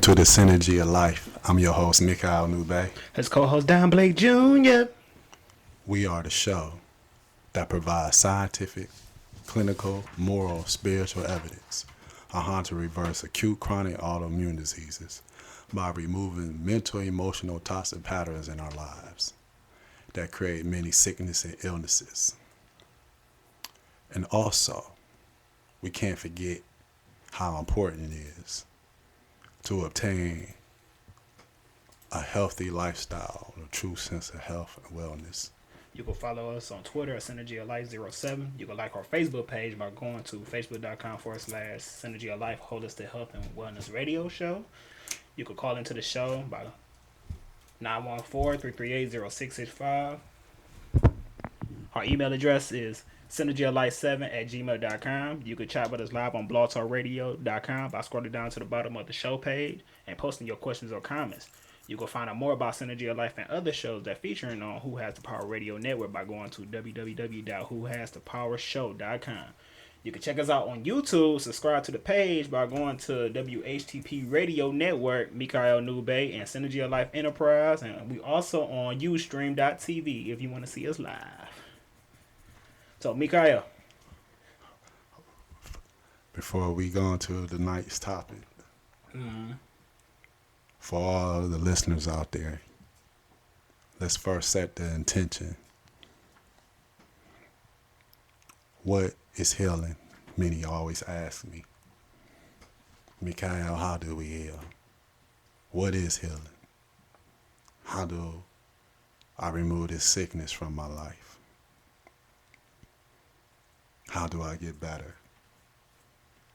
to the Synergy of Life. I'm your host, Mikhail Nube. His co-host, Don Blake Jr. We are the show that provides scientific, clinical, moral, spiritual evidence on how to reverse acute chronic autoimmune diseases by removing mental, emotional, toxic patterns in our lives that create many sickness and illnesses. And also, we can't forget how important it is to obtain a healthy lifestyle, a true sense of health and wellness. You can follow us on Twitter at Synergy of Life 07. You can like our Facebook page by going to facebook.com/Synergy of Life Holistic Health and Wellness Radio Show. You can call into the show by 914-338-0665. Our email address is synergyoflife7@gmail.com. You can chat with us live on blogtalkradio.com by scrolling down to the bottom of the show page and posting your questions or comments. You can find out more about Synergy of Life and other shows that featuring on Who Has the Power Radio Network by going to www.whohasthepowershow.com. You can check us out on YouTube. Subscribe to the page by going to WHTP Radio Network, Mikhail Nube, and Synergy of Life Enterprise. And we also on Ustream.tv if you want to see us live. So, Mikhail. Before we go into tonight's topic, for all the listeners out there, let's first set the intention. What is healing? Many always ask me, Mikhail, how do we heal? What is healing? How do I remove this sickness from my life? How do I get better?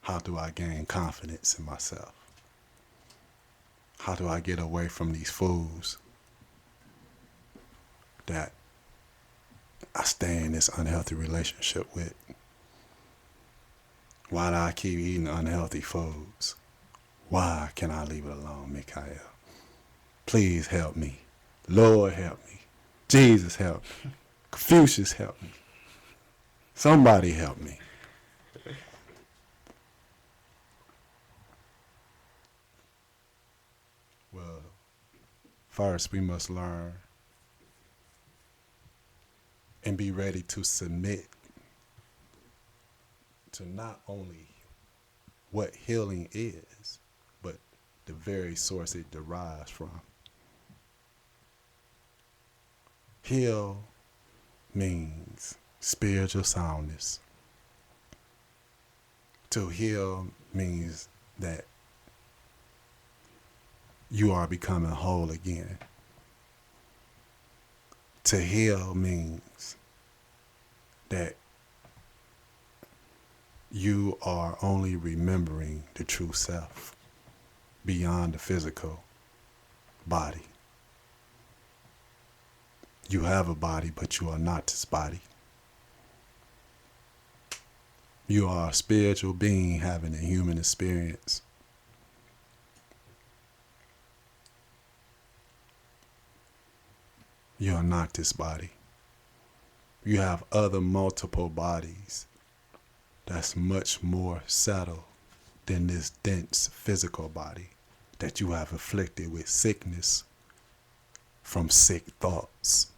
How do I gain confidence in myself? How do I get away from these foods that I stay in this unhealthy relationship with? Why do I keep eating unhealthy foods? Why can't I leave it alone, Mikhail? Please help me. Lord, help me. Jesus, help me. Confucius, help me. Somebody help me. Well, first we must learn and be ready to submit to not only what healing is, but the very source it derives from. Heal means spiritual soundness. To heal means that you are becoming whole again. To heal means that you are only remembering the true self beyond the physical body. You have a body, but you are not this body. You are a spiritual being having a human experience. You are not this body. You have other multiple bodies that's much more subtle than this dense physical body that you have afflicted with sickness from sick thoughts.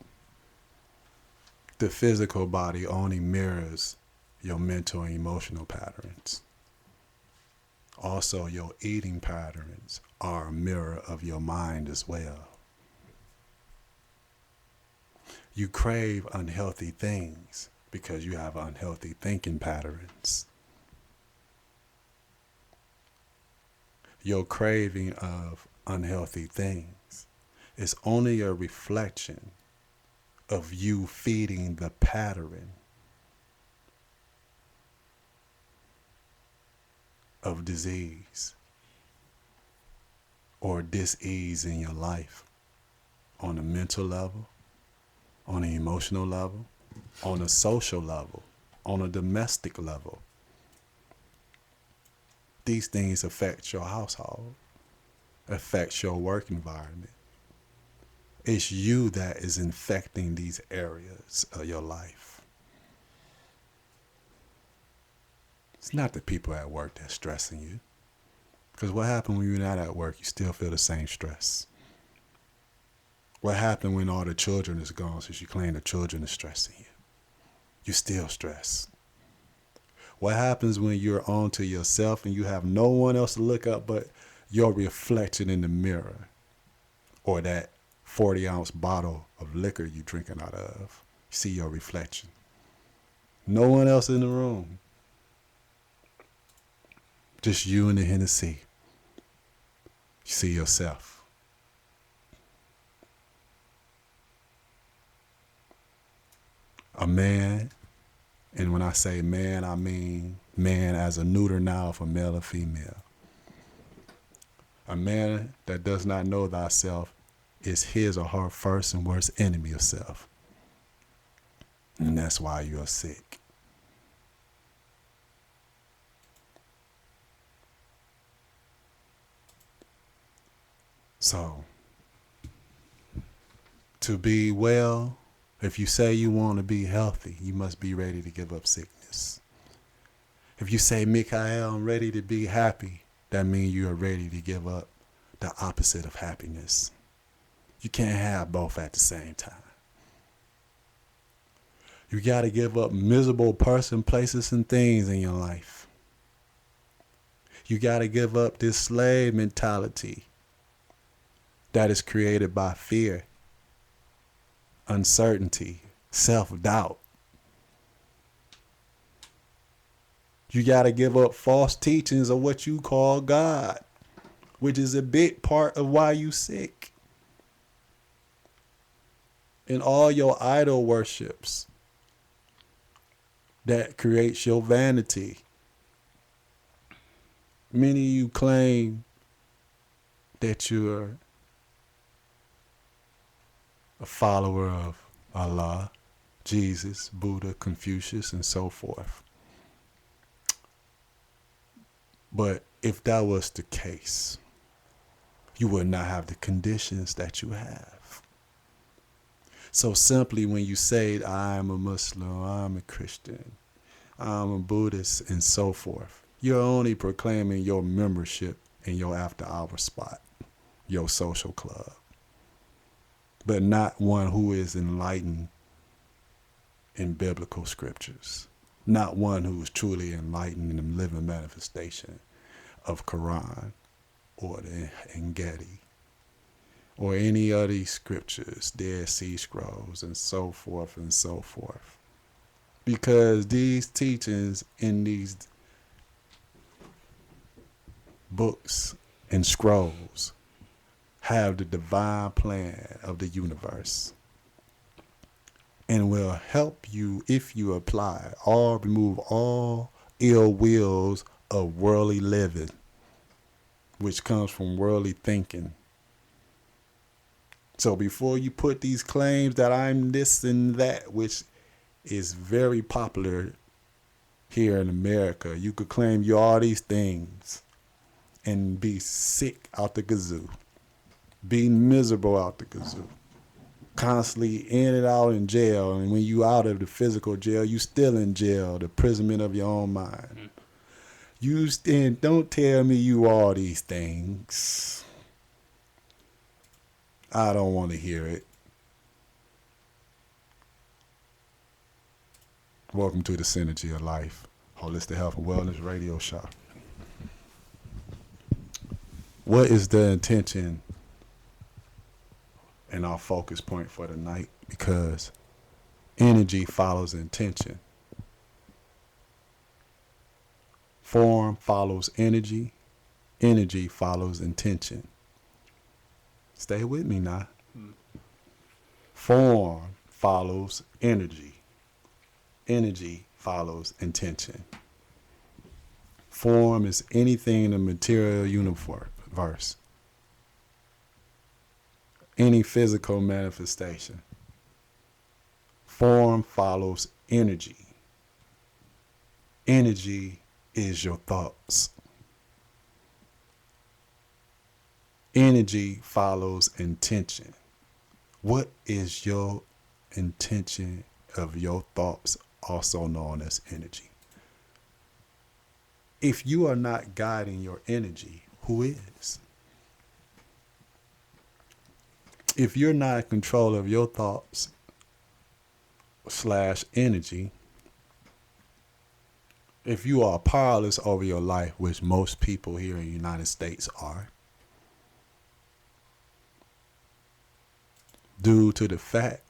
The physical body only mirrors your mental and emotional patterns. Also, your eating patterns are a mirror of your mind as well. You crave unhealthy things because you have unhealthy thinking patterns. Your craving of unhealthy things is only a reflection of you feeding the pattern of disease or dis-ease in your life on a mental level, on an emotional level, on a social level, on a domestic level. These things affect your household, affect your work environment. It's you that is infecting these areas of your life. It's not the people at work that's stressing you. Because what happened when you're not at work? You still feel the same stress. What happened when all the children is gone since you claim the children is stressing you? You still stress. What happens when you're on to yourself and you have no one else to look up but your reflection in the mirror or that 40-ounce bottle of liquor you drinking out of? You see your reflection. No one else in the room. Just you and the Hennessy. You see yourself. A man, and when I say man, I mean man as a neuter noun for male or female. A man that does not know thyself is his or her first and worst enemy of self. And that's why you're sick. So, to be well, if you say you want to be healthy, you must be ready to give up sickness. If you say, Mikael, I'm ready to be happy, that means you are ready to give up the opposite of happiness. You can't have both at the same time. You got to give up miserable person, places, and things in your life. You got to give up this slave mentality that is created by fear, uncertainty, self-doubt. You got to give up false teachings of what you call God, which is a big part of why you sick. And all your idol worships that creates your vanity. Many of you claim that you're a follower of Allah, Jesus, Buddha, Confucius, and so forth. But if that was the case, you would not have the conditions that you have. So simply when you say, I'm a Muslim, I'm a Christian, I'm a Buddhist, and so forth, you're only proclaiming your membership in your after-hour spot, your social club, but not one who is enlightened in biblical scriptures, not one who is truly enlightened in the living manifestation of Quran or the Engedi or any of these scriptures, Dead Sea Scrolls, and so forth and so forth. Because these teachings in these books and scrolls have the divine plan of the universe and will help you if you apply or remove all ill wills of worldly living, which comes from worldly thinking. So before you put these claims that I'm this and that, which is very popular here in America, you could claim you're all these things and be sick out the kazoo, be miserable out the kazoo, constantly in and out in jail. And when you out of the physical jail, you still in jail, the imprisonment of your own mind. You stand, don't tell me you all these things. I don't want to hear it. Welcome to the Synergy of Life, Holistic Health and Wellness Radio Show. What is the intention and our focus point for the night? Because energy follows intention. Form follows energy. Energy follows intention. Stay with me now. Form follows energy. Energy follows intention. Form is anything in the material universe. Any physical manifestation. Form follows energy. Energy is your thoughts. Energy follows intention. What is your intention of your thoughts, also known as energy? If you are not guiding your energy, who is. If you're not in control of your thoughts / energy, if you are powerless over your life, which most people here in the United States are, due to the fact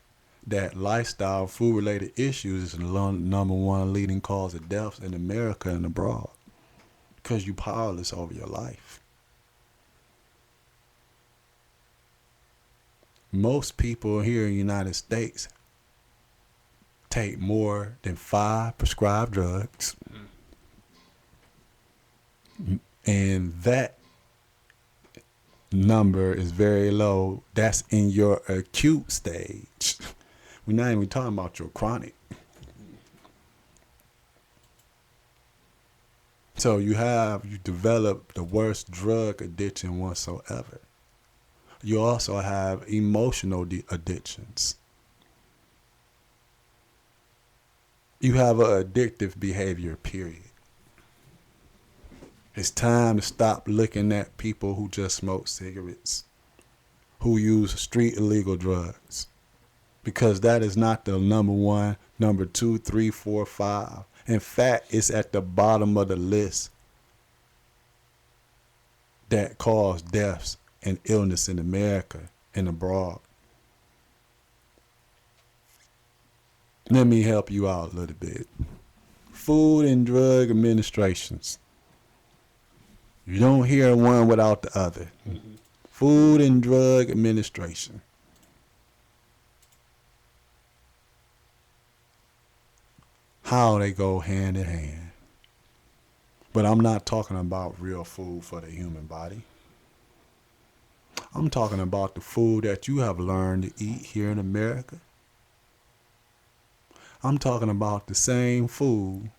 that lifestyle, food-related issues is the number one leading cause of deaths in America and abroad, because you're powerless over your life. Most people here in the United States take more than 5 prescribed drugs, and that number is very low. That's in your acute stage. We're not even talking about your chronic. So you develop the worst drug addiction whatsoever. You also have emotional addictions. You have an addictive behavior, period. It's time to stop looking at people who just smoke cigarettes, who use street illegal drugs, because that is not the number 1, number 2, 3, 4, 5. In fact, it's at the bottom of the list that cause deaths and illness in America and abroad. Let me help you out a little bit. Food and Drug Administrations. You don't hear one without the other. Mm-hmm. Food and Drug Administration. How they go hand in hand. But I'm not talking about real food for the human body. I'm talking about the food that you have learned to eat here in America. I'm talking about the same food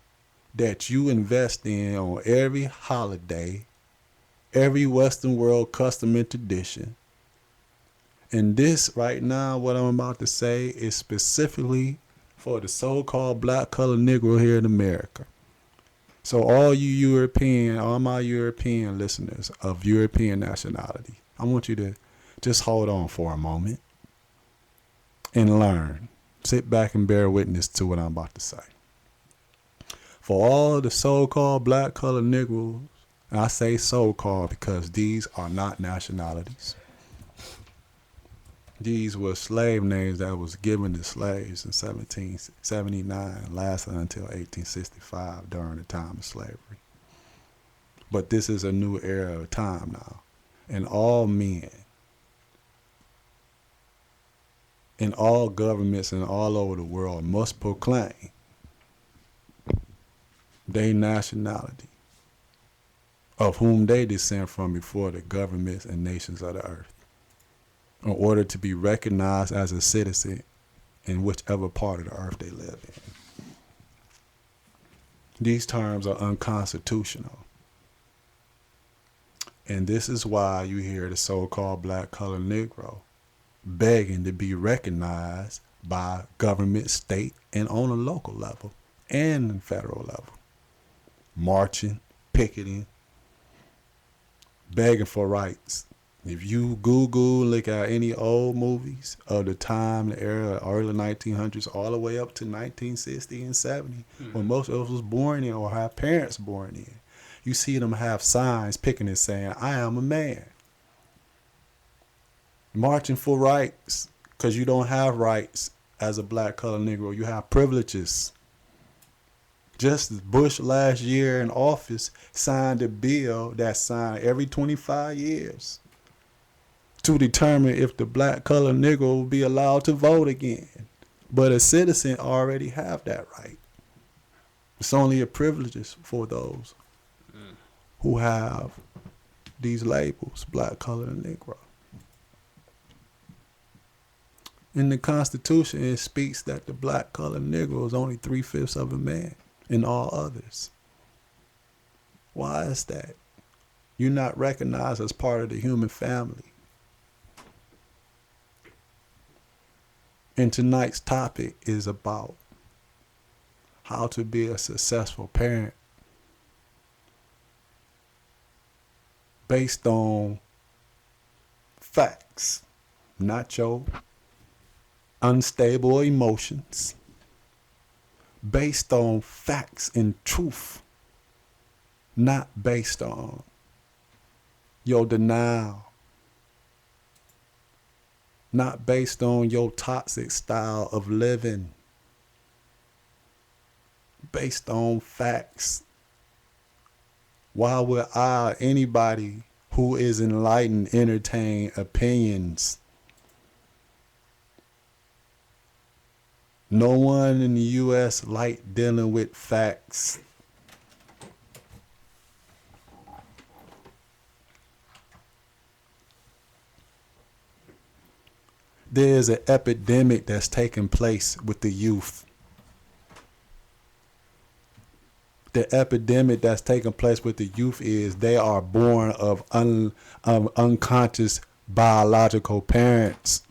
that you invest in on every holiday, every Western world custom and tradition. And this right now, what I'm about to say, is specifically for the so-called black colored Negro here in America. So all my European listeners of European nationality, I want you to just hold on for a moment and learn. Sit back and bear witness to what I'm about to say. For all the so-called black colored Negroes, and I say so-called because these are not nationalities. These were slave names that was given to slaves in 1779, lasted until 1865 during the time of slavery. But this is a new era of time now. And all men, in all governments and all over the world must proclaim their nationality of whom they descend from before the governments and nations of the earth, in order to be recognized as a citizen in whichever part of the earth they live in. These terms are unconstitutional. And this is why you hear the so-called black colored Negro begging to be recognized by government, state, and on a local level and federal level. Marching, picketing, begging for rights. If you Google, look at any old movies of the time, the era, early 1900s, all the way up to 1960 and 70, when most of us was born in or have parents born in, you see them have signs picketing saying, "I am a man." Marching for rights, because you don't have rights as a black colored Negro. You have privileges. Just as Bush last year in office signed a bill that's signed every 25 years to determine if the black colored Negro will be allowed to vote again. But a citizen already have that right. It's only a privilege for those who have these labels, black, colored, and Negro. In the Constitution, it speaks that the black, colored, Negro is only 3/5 of a man and all others. Why is that? You're not recognized as part of the human family. And tonight's topic is about how to be a successful parent based on facts, not your unstable emotions, based on facts and truth, not based on your denial, not based on your toxic style of living, based on facts. Why would anybody who is enlightened entertain opinions? No one in the U.S. like dealing with facts. There's an epidemic that's taking place with the youth. The epidemic that's taking place with the youth is they are born of unconscious biological parents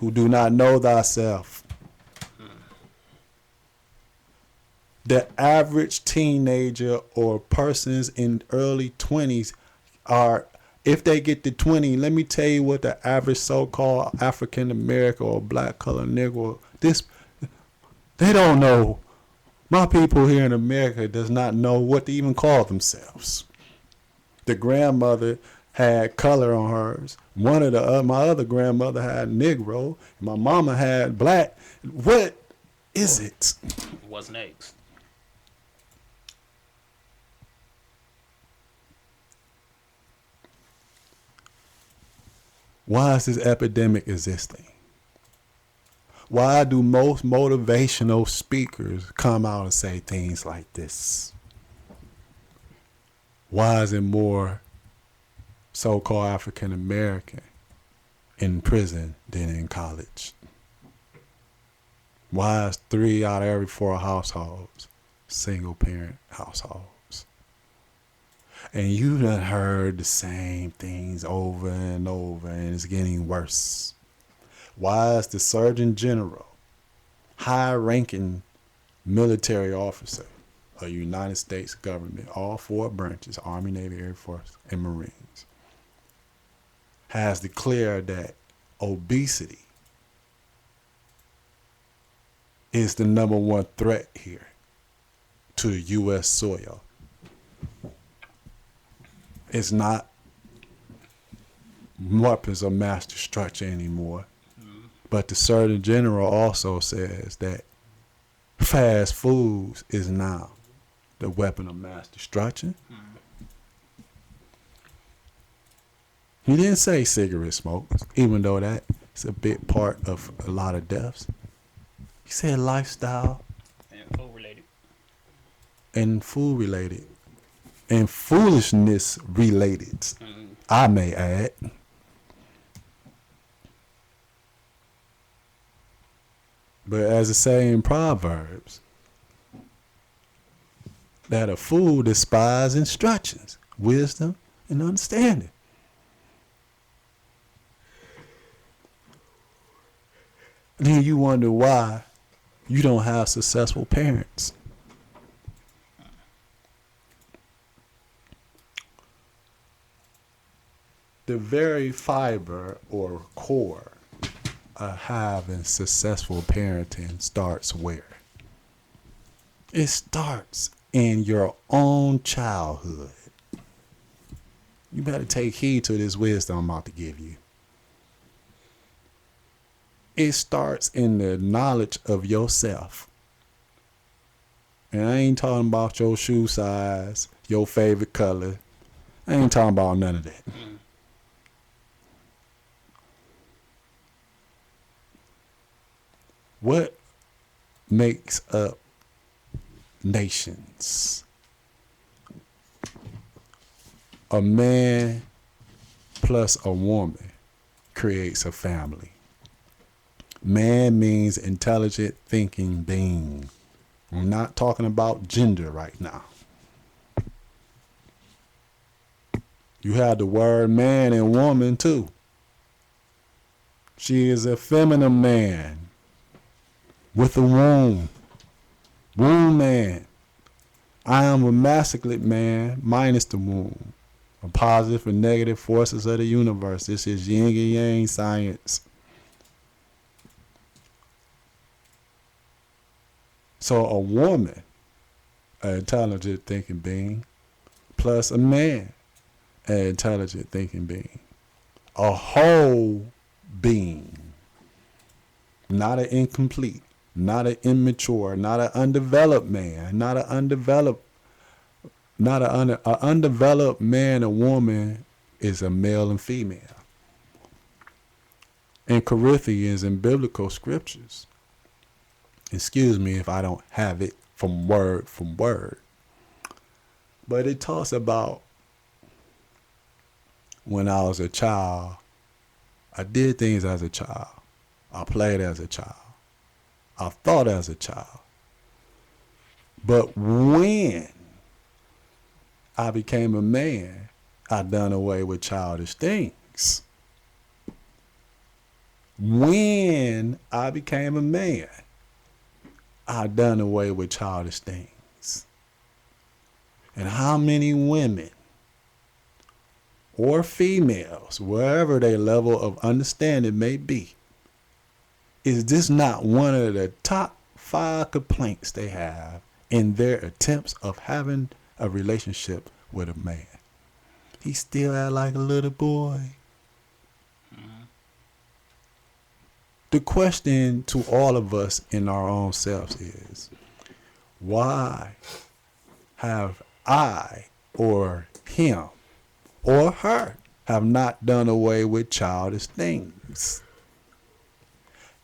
who do not know thyself. The average teenager or persons in early 20s are, if they get to 20, let me tell you what the average so-called African American or black colored Negro, they don't know. My people here in America does not know what to even call themselves. The grandmother had color on hers. My other grandmother had Negro. My mama had black. What is it? What's next? Why is this epidemic existing? Why do most motivational speakers come out and say things like this? Why is it more so-called African American in prison than in college? Why is 3 out of every 4 households single parent households? And you done heard the same things over and over, and it's getting worse. Why is the Surgeon General, high-ranking military officer of the United States government, all 4 branches, Army, Navy, Air Force, and Marines, has declared that obesity is the #1 threat here to the U.S. soil? It's not weapons of mass destruction anymore. But the Surgeon General also says that fast foods is now the weapon of mass destruction. He didn't say cigarette smokers, even though that's a big part of a lot of deaths. He said lifestyle And food related. and food related and foolishness related, I may add. But as it say in Proverbs, that a fool despises instructions, wisdom, and understanding. Then you wonder why you don't have successful parents. The very fiber or core of having successful parenting starts where? It starts in your own childhood. You better take heed to this wisdom I'm about to give you. It starts in the knowledge of yourself. And I ain't talking about your shoe size, your favorite color. I ain't talking about none of that. What makes up nations? A man plus a woman creates a family. Man means intelligent thinking being. I'm not talking about gender right now. You have the word man and woman too. She is a feminine man with a womb. Womb man. I am a masculine man minus the womb. positive and negative forces of the universe. This is yin and yang science. So a woman, an intelligent thinking being, plus a man, an intelligent thinking being, a whole being, not an incomplete, not an immature, not an undeveloped man, not an undeveloped man or woman is a male and female. In Corinthians and biblical scriptures, excuse me if I don't have it from word, but it talks about when I was a child, I did things as a child. I played as a child. I thought as a child. But when I became a man, I done away with childish things. When I became a man, I done away with childish things. And how many women or females, wherever their level of understanding may be, is this not one of the top 5 complaints they have in their attempts of having a relationship with a man? He still act like a little boy. The question to all of us in our own selves is, why have I or him or her have not done away with childish things?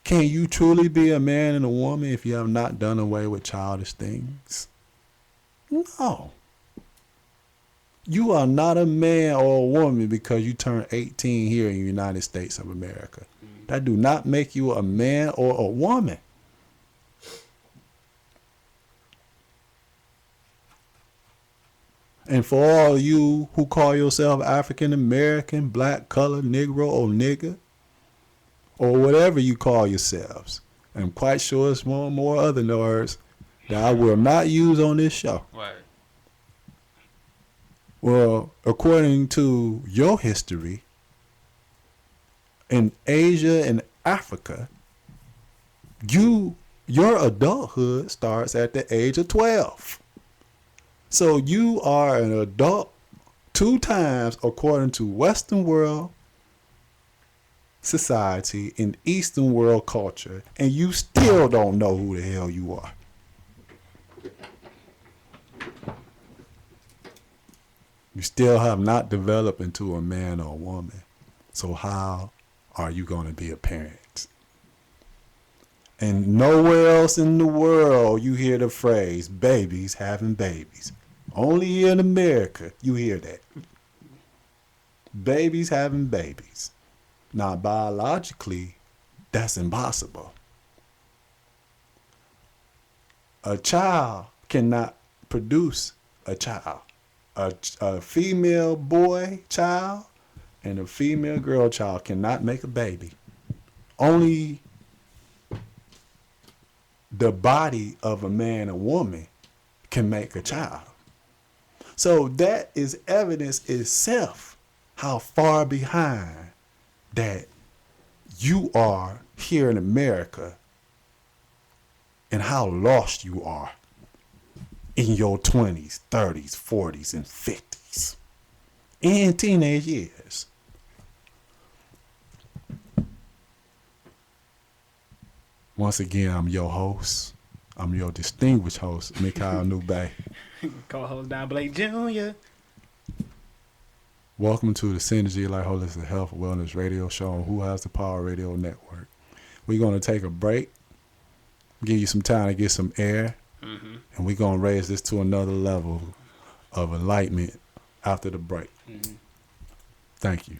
Can you truly be a man and a woman if you have not done away with childish things? No. You are not a man or a woman because you turn 18 here in the United States of America. That do not make you a man or a woman. And for all you who call yourself African American, black, colored, Negro, or nigger, or whatever you call yourselves, I'm quite sure it's more other words that I will not use on this show. Right. Well, according to your history, in Asia and Africa, your adulthood starts at the age of 12. So you are an adult 2 times according to Western world society and Eastern world culture, and you still don't know who the hell you are. You still have not developed into a man or a woman. So how are you going to be a parent? And nowhere else in the world you hear the phrase babies having babies. Only here in America you hear that. Babies having babies. Now biologically, that's impossible. A child cannot produce a child. A female boy child and a female girl child cannot make a baby. Only the body of a man or woman can make a child. So that is evidence itself how far behind that you are here in America and how lost you are in your 20s, 30s, 40s, and 50s, and teenage years. Once again, I'm your host. I'm your distinguished host, Mikhail Nube. Co-host Don Blake Jr. Welcome to the Synergy Life Holistic Health Wellness Radio Show on Who Has the Power Radio Network. We're going to take a break, give you some time to get some air, and we're going to raise this to another level of enlightenment after the break. Thank you.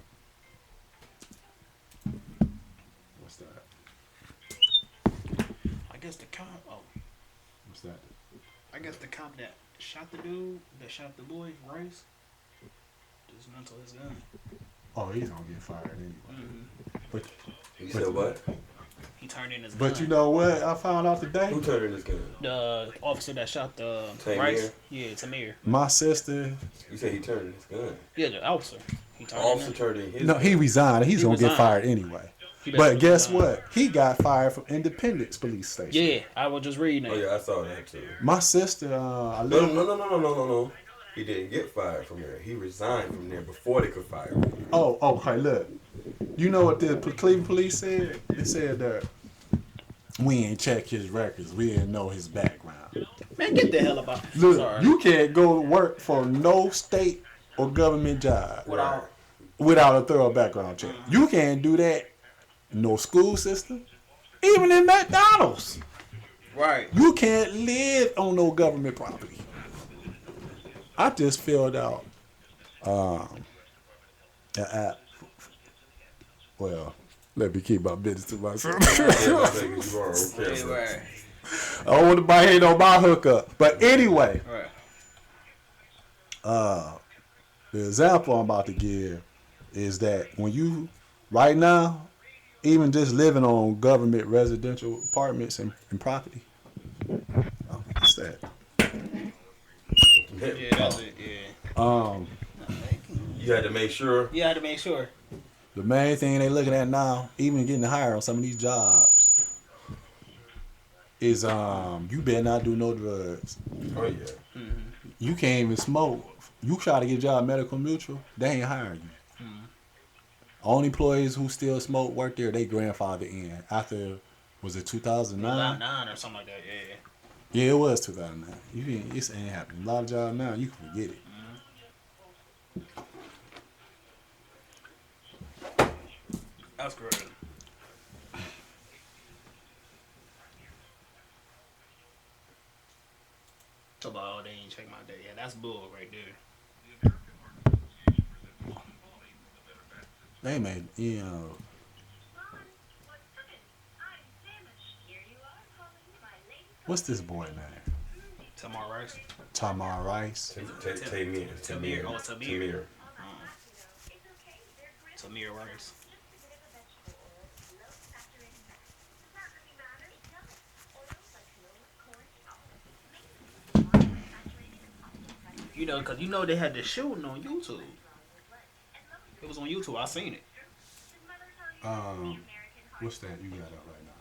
What's that? I guess the cop. Oh, What's that? I guess the cop that shot the dude, that shot the boy, Rice. Dismantle his gun. Oh, he's going to get fired anyway. You said what? He turned in his gun. But you know what? I found out today. Who turned in his gun? The officer that shot the Tamir? Rice. Yeah, Tamir. My sister. You said he turned in his gun. Yeah, the officer. He The turned officer in. turned in his No, gun. he resigned. He's He gonna get resigned. fired anyway. He better But guess resign. what? He got fired from Independence Police Station. Yeah, I was just reading Oh it. yeah, I saw that too. My sister. I No, live. no. He didn't get fired from there. He resigned from there before they could fire him. Oh, okay. Look, you know what the Cleveland police said? They said that we ain't check his records. We didn't know his background. Man, get the hell about. Look, Sorry. you can't go to work for no state or government job Without- without a thorough background check. You can't do that. No school system. Even in McDonald's. Right. You can't live on no government property. I just filled out an app. Well, let me keep my business to myself. Yeah, I think you are okay. Yeah, right. I don't want to buy head on my hookup. But anyway, Right. the example I'm about to give is that when you, right now, even just living on government residential apartments and property, what's that? Yeah, that's it. Yeah. You had to make sure. You had to make sure. The main thing they looking at now, even getting hired on some of these jobs, is you better not do no drugs. Oh yeah. You can't even smoke. You try to get a job at Medical Mutual, they ain't hiring you. Only employees who still smoke work there, they grandfather in. After, was it 2009? 9 or something like that. Yeah. Yeah, it was 2009. This ain't happening. A lot of jobs now, you can forget it. That's great. Talk about, oh, they ain't check my day. Yeah, that's bull right there. They made, you know, what's this boy name? Tamar Rice. Tamar Rice. Tamir. Tamir. Oh, Tamir. Tamir. Tamir Rice. You know, because you know they had the shooting on YouTube. It was on YouTube. I seen it. What's that you got up right now?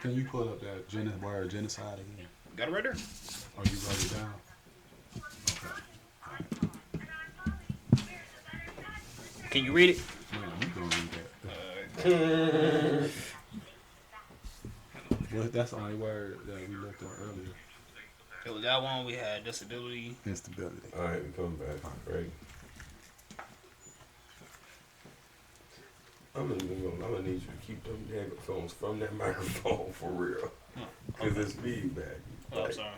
Can you pull up that word genocide again? Got it right there? Or you wrote it down? Can you read it? No, you gonna read that. Well, that's the only word that we looked up earlier. It was that one. We had disability. Instability. All right, we come back. Right. I'm gonna need you to keep them headphones from that microphone for real, cause it's feedback. Oh, Like, sorry.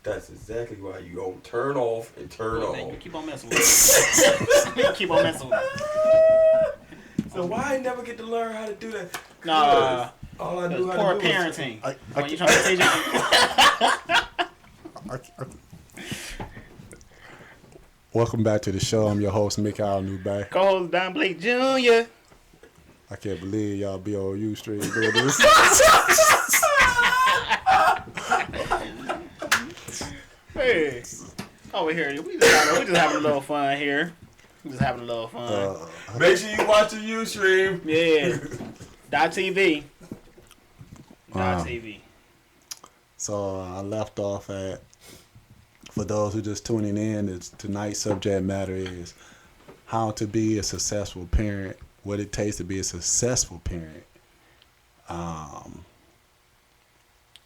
that's exactly why you go turn off and turn Oh, man, you on. keep on messing with it. You keep on messing with it. So why I never get to learn how to do that? Nah. 'Cause all I It's knew how poor to do was parenting. When you trying to teach it. Welcome back to the show. I'm your host, Mikhail Newbay. Co-host Don Blake Jr. I can't believe y'all be on Ustream doing this. Hey. Over here. We just having a little fun here. We just having a little fun. Make sure you watch the Ustream. Yeah. .tv. .tv. So I left off at, for those who just tuning in, tonight's subject matter is how to be a successful parent, what it takes to be a successful parent.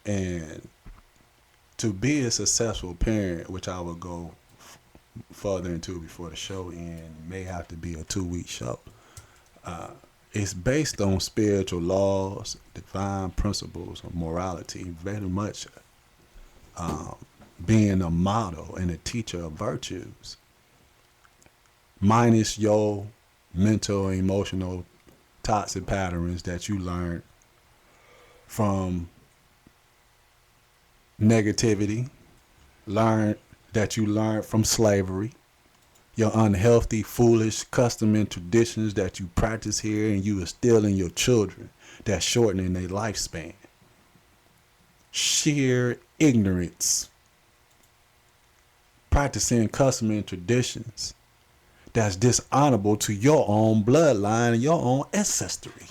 And to be a successful parent, which I will go further into before the show end, may have to be a 2-week show. It's based on spiritual laws, divine principles of morality, very much being a model and a teacher of virtues, minus your mental and emotional toxic patterns that you learn from negativity, that you learn from slavery, your unhealthy, foolish custom and traditions that you practice here and you instill in your children. that's shortening their lifespan. Sheer ignorance. Practicing custom and traditions that's dishonorable to your own bloodline and your own ancestry.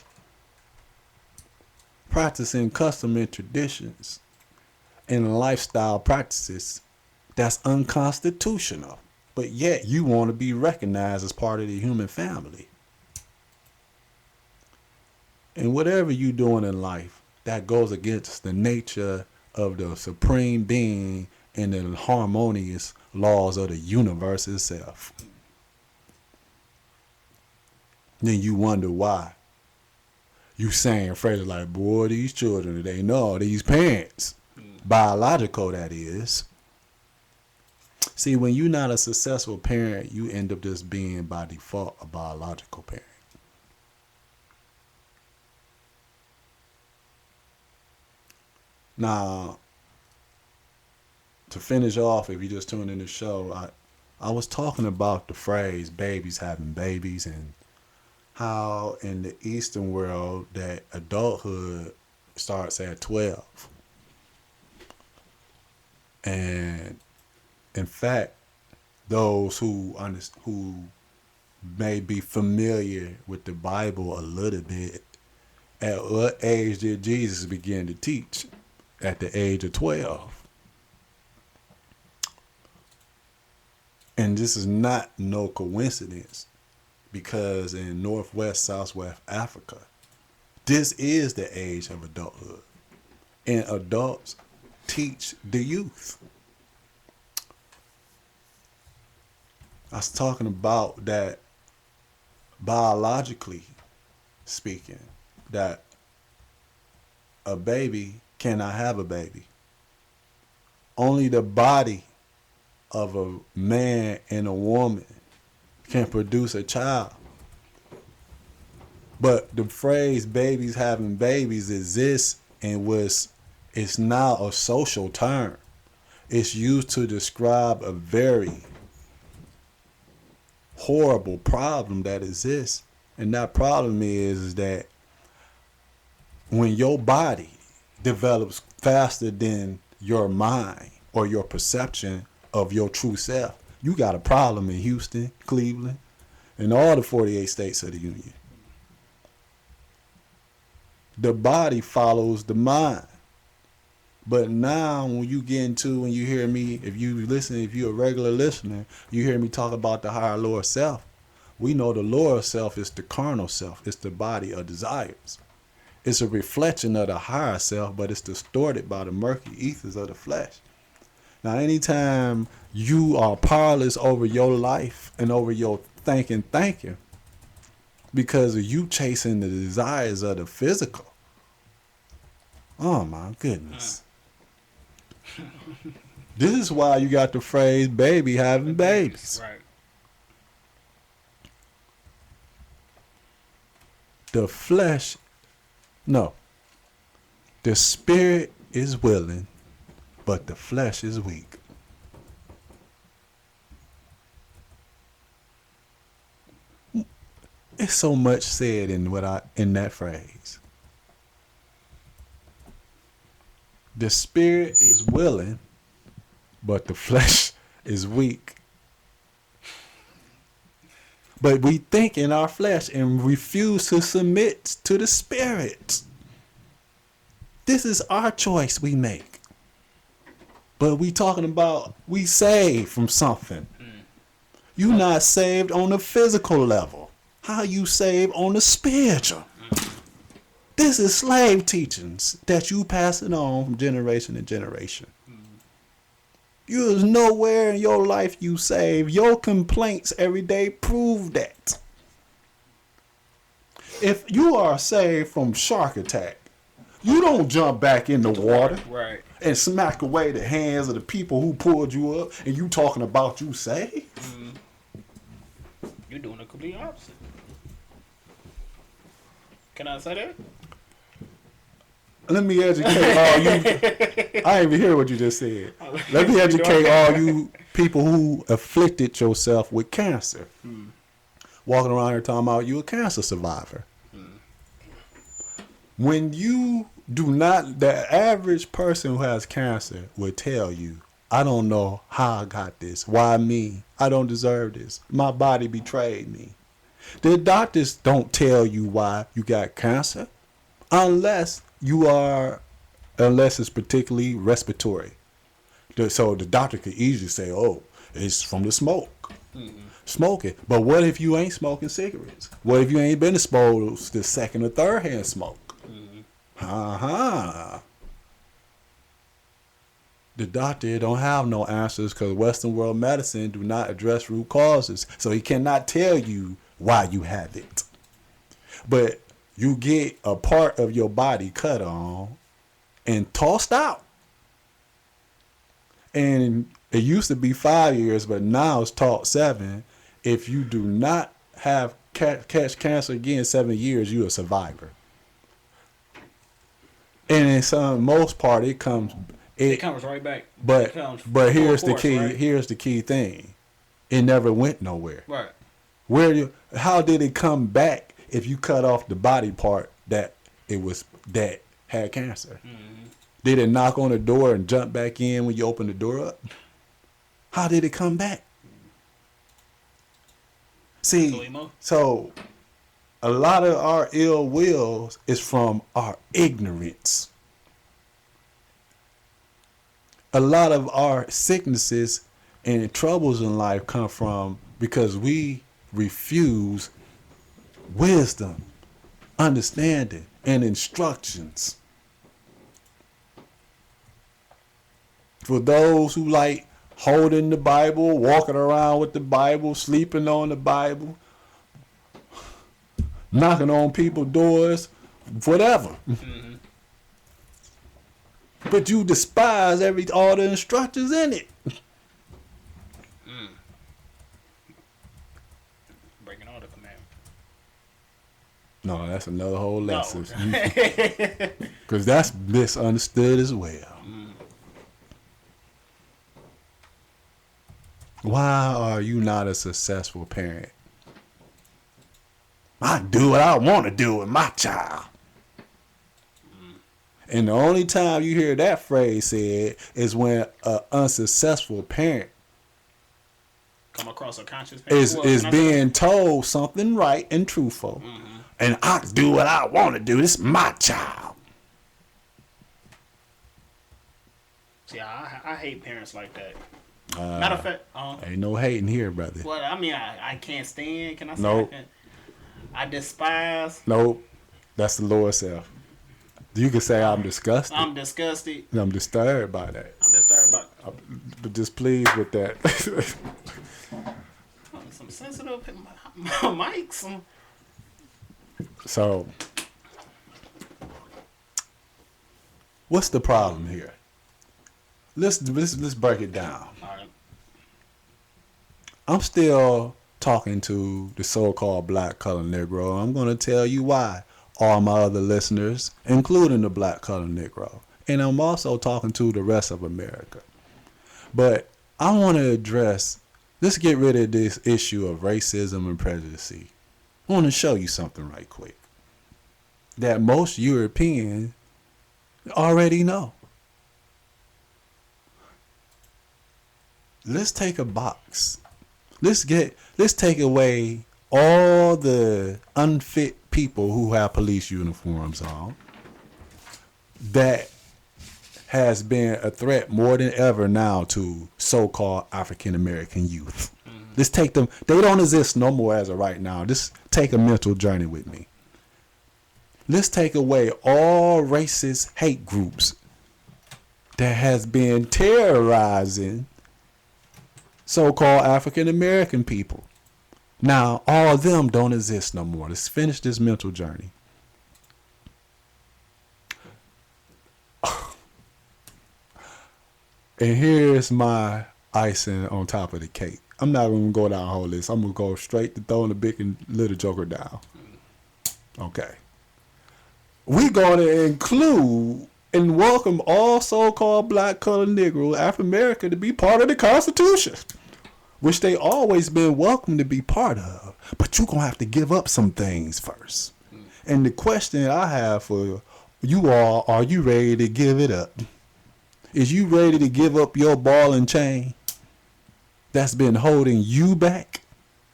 Practicing custom and traditions and lifestyle practices that's unconstitutional, but yet you want to be recognized as part of the human family. And whatever you're doing in life that goes against the nature of the supreme being and the harmonious laws of the universe itself, then you wonder why you saying phrases like, boy, these children, they know, these parents, biological that is. See, when you're not a successful parent, you end up just being by default a biological parent. Now, to finish off, if you just tuned in the show, I was talking about the phrase babies having babies and how in the Eastern world that adulthood starts at 12. And in fact, those who may be familiar with the Bible a little bit, at what age did Jesus begin to teach? At the age of 12. And this is not no coincidence, because in Northwest, Southwest Africa, this is the age of adulthood. And adults teach the youth. I was talking about that biologically speaking, that a baby cannot have a baby. Only the body of a man and a woman can produce a child. But the phrase babies having babies exists and it's now a social term. It's used to describe a very horrible problem that exists. And that problem is that when your body develops faster than your mind or your perception of your true self, you got a problem in Houston, Cleveland, and all the 48 states of the Union. The body follows the mind. But now when you get into, when you hear me, if you're a regular listener, you hear me talk about the higher lower self. We know the lower self is the carnal self. It's the body of desires. It's a reflection of the higher self, but it's distorted by the murky ethers of the flesh. Now, anytime you are powerless over your life and over your thinking, because of you chasing the desires of the physical, oh my goodness. This is why you got the phrase baby having babies. Right. The flesh, no. The spirit is willing, but the flesh is weak. It's so much said in that phrase. The spirit is willing, but the flesh is weak. But we think in our flesh and refuse to submit to the spirit. This is our choice we make. But we talking about we saved from something. You not saved on the physical level. How you saved on the spiritual? This is slave teachings that you passing on from generation to generation. You is nowhere in your life you save. Your complaints every day prove that. If you are saved from shark attack, you don't jump back in the water and smack away the hands of the people who pulled you up and you talking about you saved. You're doing the complete opposite. Can I say that? Let me educate all you. I didn't even hear what you just said. Let me educate all you people who afflicted yourself with cancer. Walking around here talking about you a cancer survivor. When you do not, the average person who has cancer will tell you, I don't know how I got this. Why me? I don't deserve this. My body betrayed me. The doctors don't tell you why you got cancer unless it's particularly respiratory. So the doctor could easily say, oh, it's from the smoke. Smoking. But what if you ain't smoking cigarettes? What if you ain't been exposed to second or third hand smoke? The doctor don't have no answers because Western world medicine do not address root causes. So he cannot tell you why you have it. But you get a part of your body cut on and tossed out. And it used to be 5 years, but now it's taught 7. If you do not have catch cancer again in 7 years, you're a survivor. And in some most part, it comes right back. But here's the key. Right? Here's the key thing. It never went nowhere. Right. How did it come back if you cut off the body part that had cancer? Did it knock on the door and jump back in when you open the door up? How did it come back? See, so a lot of our ill wills is from our ignorance. A lot of our sicknesses and troubles in life come from because we refuse wisdom, understanding, and instructions. For those who like holding the Bible, walking around with the Bible, sleeping on the Bible, knocking on people's doors, whatever. But you despise all the instructions in it. Breaking all the commandments. No, that's another whole lesson. Because that's misunderstood as well. Why are you not a successful parent? I do what I want to do with my child. And the only time you hear that phrase said is when an unsuccessful parent come across a conscious parent is being told something right and truthful. And I do what I want to do. This is my child. See, I hate parents like that. Matter of fact, ain't no hating here, brother. Well, I mean, I can't stand. Can I say? Nope. I despise. Nope. That's the lower self. You can say I'm disgusted. I'm disgusted. I'm disturbed by that. I'm disturbed by. But just pleased with that. Some sensitive mics. So, what's the problem here? Let's break it down. All right. I'm still talking to the so-called black colored Negro. I'm going to tell you why. All my other listeners, including the black colored Negro. And I'm also talking to the rest of America. But I want to let's get rid of this issue of racism and prejudice. I want to show you something right quick that most Europeans already know. Let's take a box. Let's take away all the unfit people who have police uniforms on. That has been a threat more than ever now to so-called African American youth. Let's take them. They don't exist no more as of right now. Just take a mental journey with me. Let's take away all racist hate groups that has been terrorizing so-called African American people. Now, all of them don't exist no more. Let's finish this mental journey. And here's my icing on top of the cake. I'm not going to go down the whole list. I'm going to go straight to throwing the big and little joker down. Okay. We're going to include and welcome all so-called black, colored, Negro, African American to be part of the Constitution, which they always been welcome to be part of. But you're going to have to give up some things first. And the question I have for you all, are you ready to give it up? Is you ready to give up your ball and chain that's been holding you back,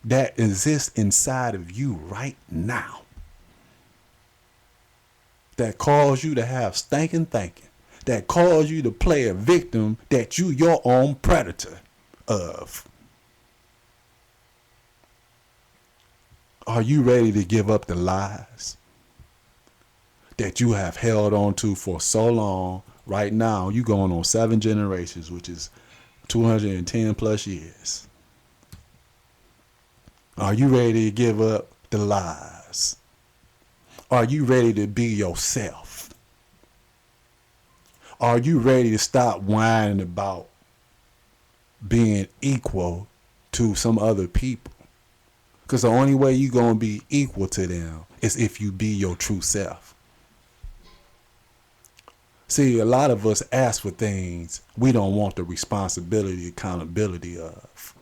that exists inside of you right now, that caused you to have stinking thinking, that caused you to play a victim that you your own predator of? Are you ready to give up the lies that you have held on to for so long? Right now, you going on 7 generations, which is 210 plus years. Are you ready to give up the lies? Are you ready to be yourself? Are you ready to stop whining about being equal to some other people? Because the only way you're going to be equal to them is if you be your true self. See, a lot of us ask for things we don't want the responsibility, accountability of.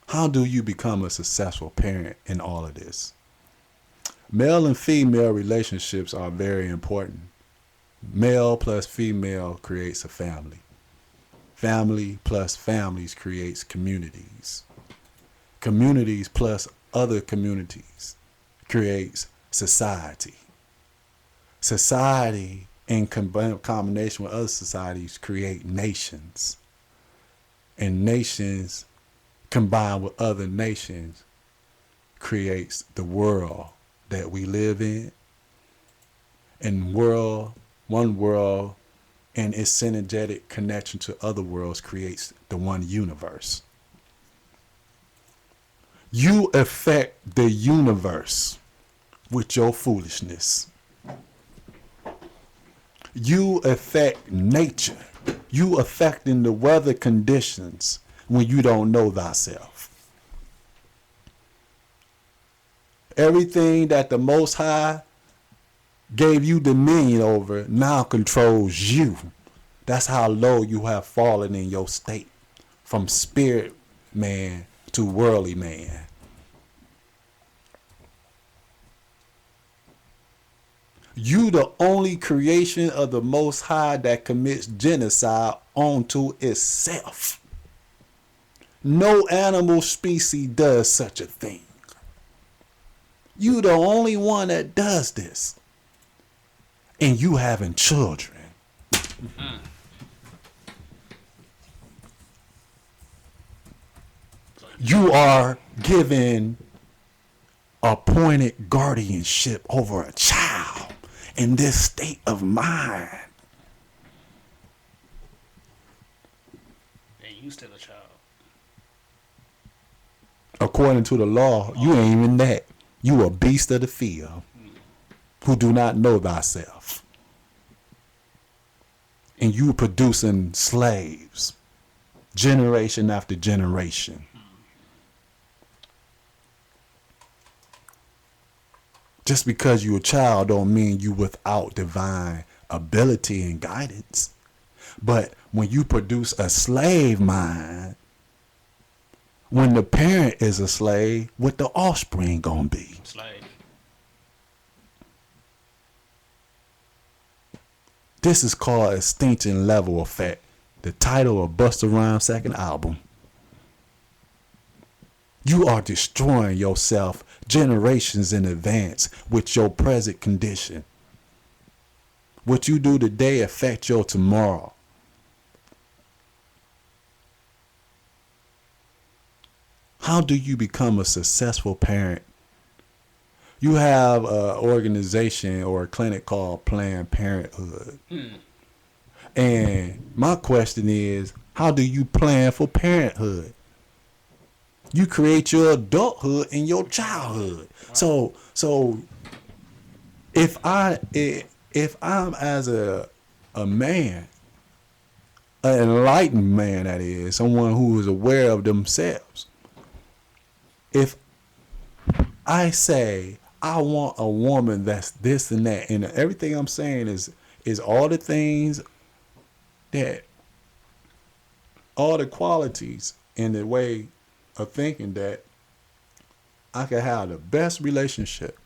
How do you become a successful parent in all of this? Male and female relationships are very important. Male plus female creates a family. Family plus families creates communities. Communities plus other communities creates society. Society in combination with other societies create nations. And nations combined with other nations creates the world that we live in. And one world and its synergetic connection to other worlds creates the one universe. You affect the universe with your foolishness. You affect nature. You affecting the weather conditions when you don't know thyself. Everything that the Most High gave you dominion over now controls you. That's how low you have fallen in your state, from spirit man to worldly man. You the only creation of the Most High that commits genocide onto itself. No animal species does such a thing. You the only one that does this. And you having children. You are given appointed guardianship over a child in this state of mind. And you still a child. According to the law, you ain't even that. You a beast of the field who do not know thyself. And you producing slaves, generation after generation. Just because you're a child don't mean you without divine ability and guidance. But when you produce a slave mind, when the parent is a slave, what the offspring gonna be? Slave. This is called extinction level effect. The title of Busta Rhymes' second album. You are destroying yourself generations in advance with your present condition. What you do today affects your tomorrow. How do you become a successful parent? You have an organization or a clinic called Planned Parenthood. And my question is, how do you plan for parenthood? You create your adulthood in your childhood. So if I'm as a man, an enlightened man, that is, someone who is aware of themselves, if I say I want a woman that's this and that, and everything I'm saying is all the things that, all the qualities in the way of thinking that I can have the best relationship.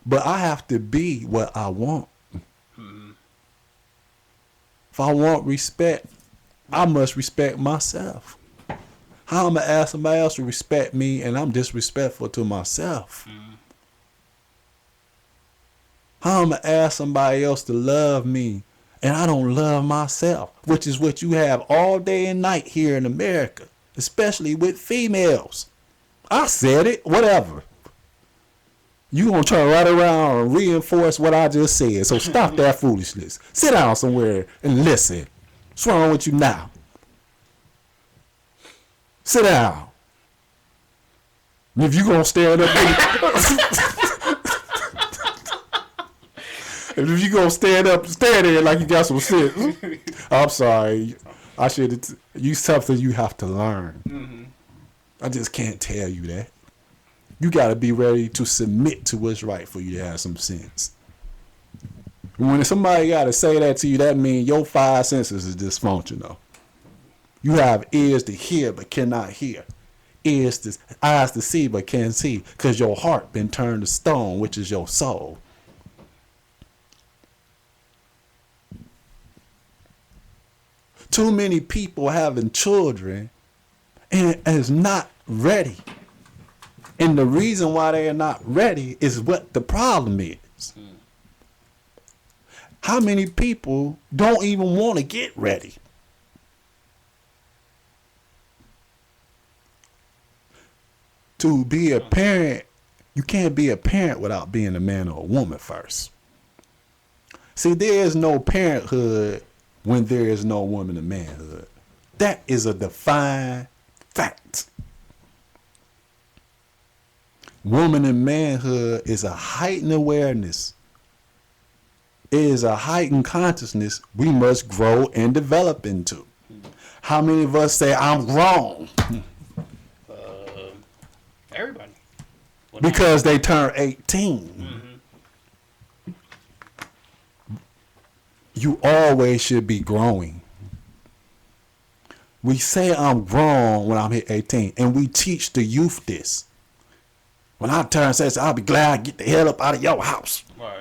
But I have to be what I want. If I want respect, I must respect myself. How am I ask somebody else to respect me and I'm disrespectful to myself? How am I ask somebody else to love me and I don't love myself? Which is what you have all day and night here in America, especially with females. I said it, whatever. You gonna turn right around and reinforce what I just said. So stop that foolishness. Sit down somewhere and listen. What's wrong with you now? Sit down. And if you gonna stand up, and if you gonna stand up, stand there like you got some sense. I'm sorry. I should. You something you have to learn. I just can't tell you that. You got to be ready to submit to what's right for you to have some sense. When somebody got to say that to you, that means your 5 senses is dysfunctional. You have ears to hear but cannot hear. Eyes to see but can't see because your heart been turned to stone, which is your soul. Too many people having children and is not ready. And the reason why they are not ready is what the problem is. How many people don't even want to get ready? To be a parent, you can't be a parent without being a man or a woman first. See, there is no parenthood when there is no woman and manhood. That is a defined fact. Woman and manhood is a heightened awareness. It is a heightened consciousness we must grow and develop into. How many of us say, I'm wrong? Everybody. Well, because they turn 18. You always should be growing. We say I'm grown when I'm hit 18, and we teach the youth this. When I turn 6, I'll be glad I get the hell up out of your house. Right.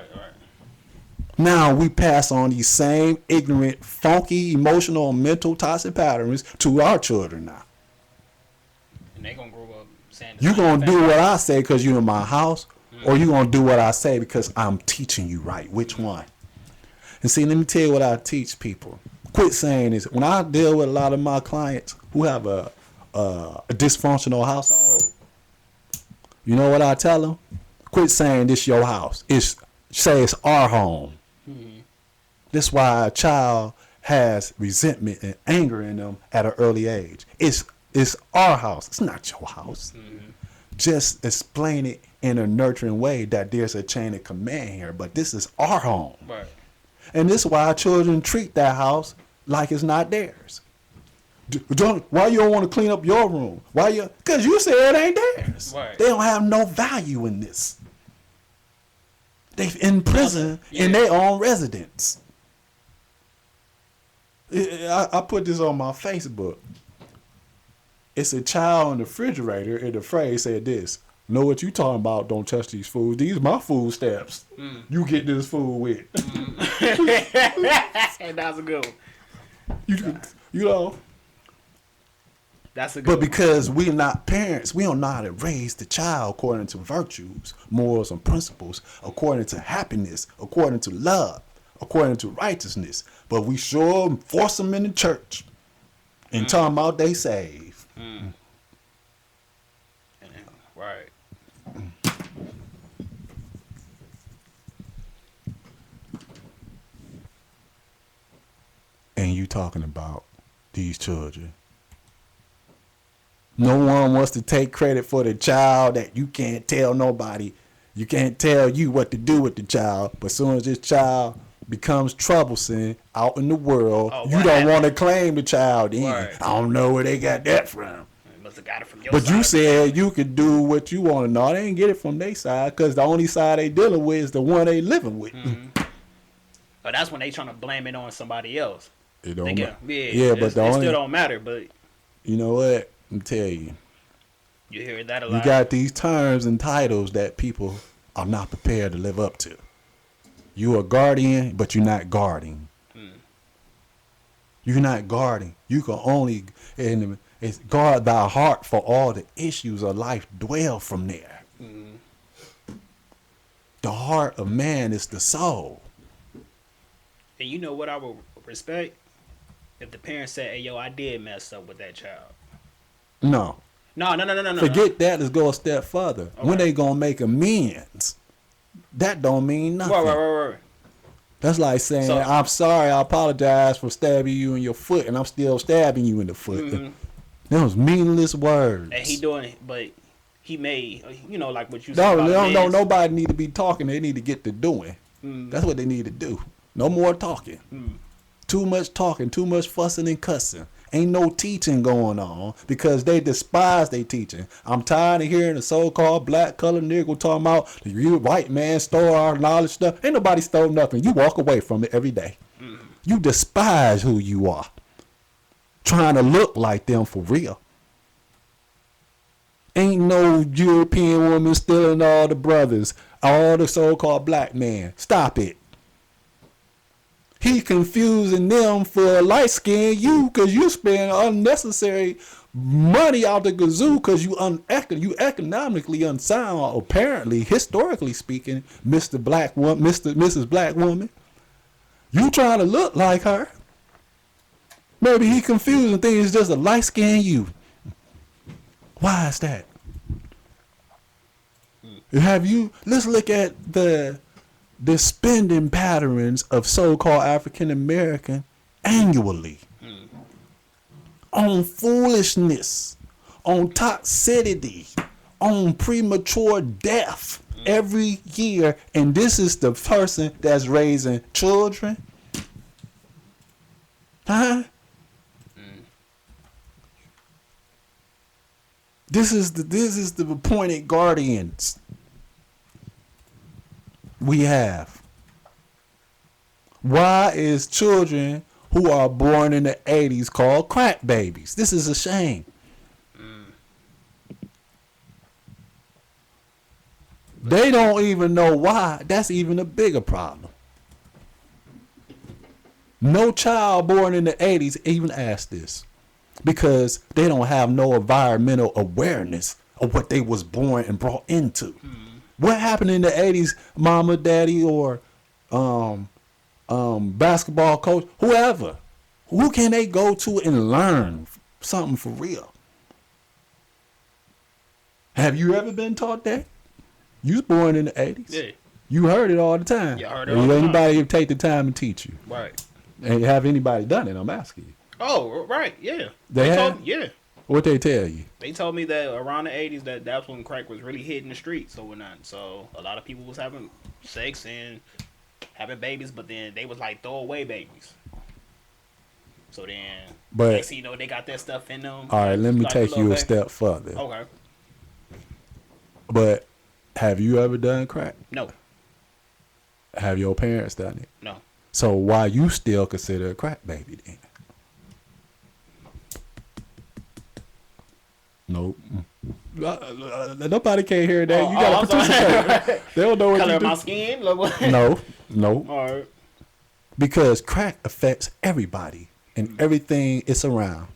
Now we pass on these same ignorant, funky, emotional, and mental toxic patterns to our children now. And they gonna grow up saying You gonna do what I say because you in my house, or you gonna do what I say because I'm teaching you right? Which one? And see, let me tell you what I teach people. Quit saying this. When I deal with a lot of my clients who have a dysfunctional household, you know what I tell them? Quit saying this your house. Say it's our home. That's why a child has resentment and anger in them at an early age. It's our house. It's not your house. Just explain it in a nurturing way that there's a chain of command here, but this is our home. Right. And this is why our children treat that house like it's not theirs. Why you don't want to clean up your room? Because you said it ain't theirs. Right. They don't have no value in this. They in prison in their own residence. I put this on my Facebook. It's a child in the refrigerator, and the phrase said this: "Know what you talking about? Don't touch these foods. These my food stamps. You get this food with." That's a good one. You know. That's a good But one. because we're not parents, we don't know how to raise the child according to virtues, morals, and principles, according to happiness, according to love, according to righteousness. But we sure force them in the church and talking about they saved. Right. And you talking about these children. No one wants to take credit for the child that you can't tell nobody. You can't tell you what to do with the child. But as soon as this child becomes troublesome out in the world, you don't want to claim the child then. Right. I don't know where they got that from. They must have got it from your But side. you said you could do what you want to know. They ain't get it from their side because the only side they dealing with is the one they living with. But that's when they trying to blame it on somebody else. It don't They matter. get, Yeah, but it the only, still don't matter. But you know what? I'm tell you. You hear that a You lot. got these terms and titles that people are not prepared to live up to. You a guardian, but you're not guarding. You're not guarding. You can only it's guard thy heart, for all the issues of life dwell from there. The heart of man is the soul. And you know what I would respect? If the parents said, hey, yo, I did mess up with that child. No. No. Forget that. Let's go a step further. Okay. When they gonna make amends, that don't mean nothing. Right. That's like saying, So- I'm sorry, I apologize for stabbing you in your foot, and I'm still stabbing you in the foot. Those meaningless words. And he doing it, but he made, like what you said. No, nobody need to be talking. They need to get to doing. That's what they need to do. No more talking. Too much talking, too much fussing and cussing. Ain't no teaching going on because they despise their teaching. I'm tired of hearing the so-called black colored nigga talking about the white man stole our knowledge stuff. Ain't nobody stole nothing. You walk away from it every day. You despise who you are. Trying to look like them for real. Ain't no European woman stealing all the brothers, all the so-called black man. Stop it. He confusing them for light skin you because you spend unnecessary money out the gazoo because you economically unsound, apparently, historically speaking, Mrs. Black Woman. You trying to look like her. Maybe he confusing things just a light skin you. Why is that? Let's look at the spending patterns of so-called African American annually on foolishness, on toxicity, on premature death every year, and this is the person that's raising children. Huh? This is the appointed guardians we have. Why is children who are born in the 80s called crack babies? This is a shame. They don't even know why. That's even a bigger problem. No child born in the 80s even asked this because they don't have no environmental awareness of what they was born and brought into. What happened in the 80s, mama, daddy, or basketball coach, whoever? Who can they go to and learn something for real? Have you ever been taught that? You was born in the 80s. Yeah. You heard it all the time. You heard it all the time. Anybody take the time to teach you? Right. And have anybody done it? I'm asking you. Oh, right. Yeah. They have? Yeah. What they tell you? They told me that around the 80s that's when crack was really hitting the streets. So a lot of people was having sex and having babies, but then they was like throwaway babies. So then, But they got that stuff in them. all right, let me like take little you a baby. step further. Okay. But have you ever done crack? No. Have your parents done it? No. So why you still consider a crack baby then? Nope. Nobody can hear that. You gotta I'm sorry. participate. They don't know what Color you of my do. skin? Look what- No. All right. Because crack affects everybody and everything it's around.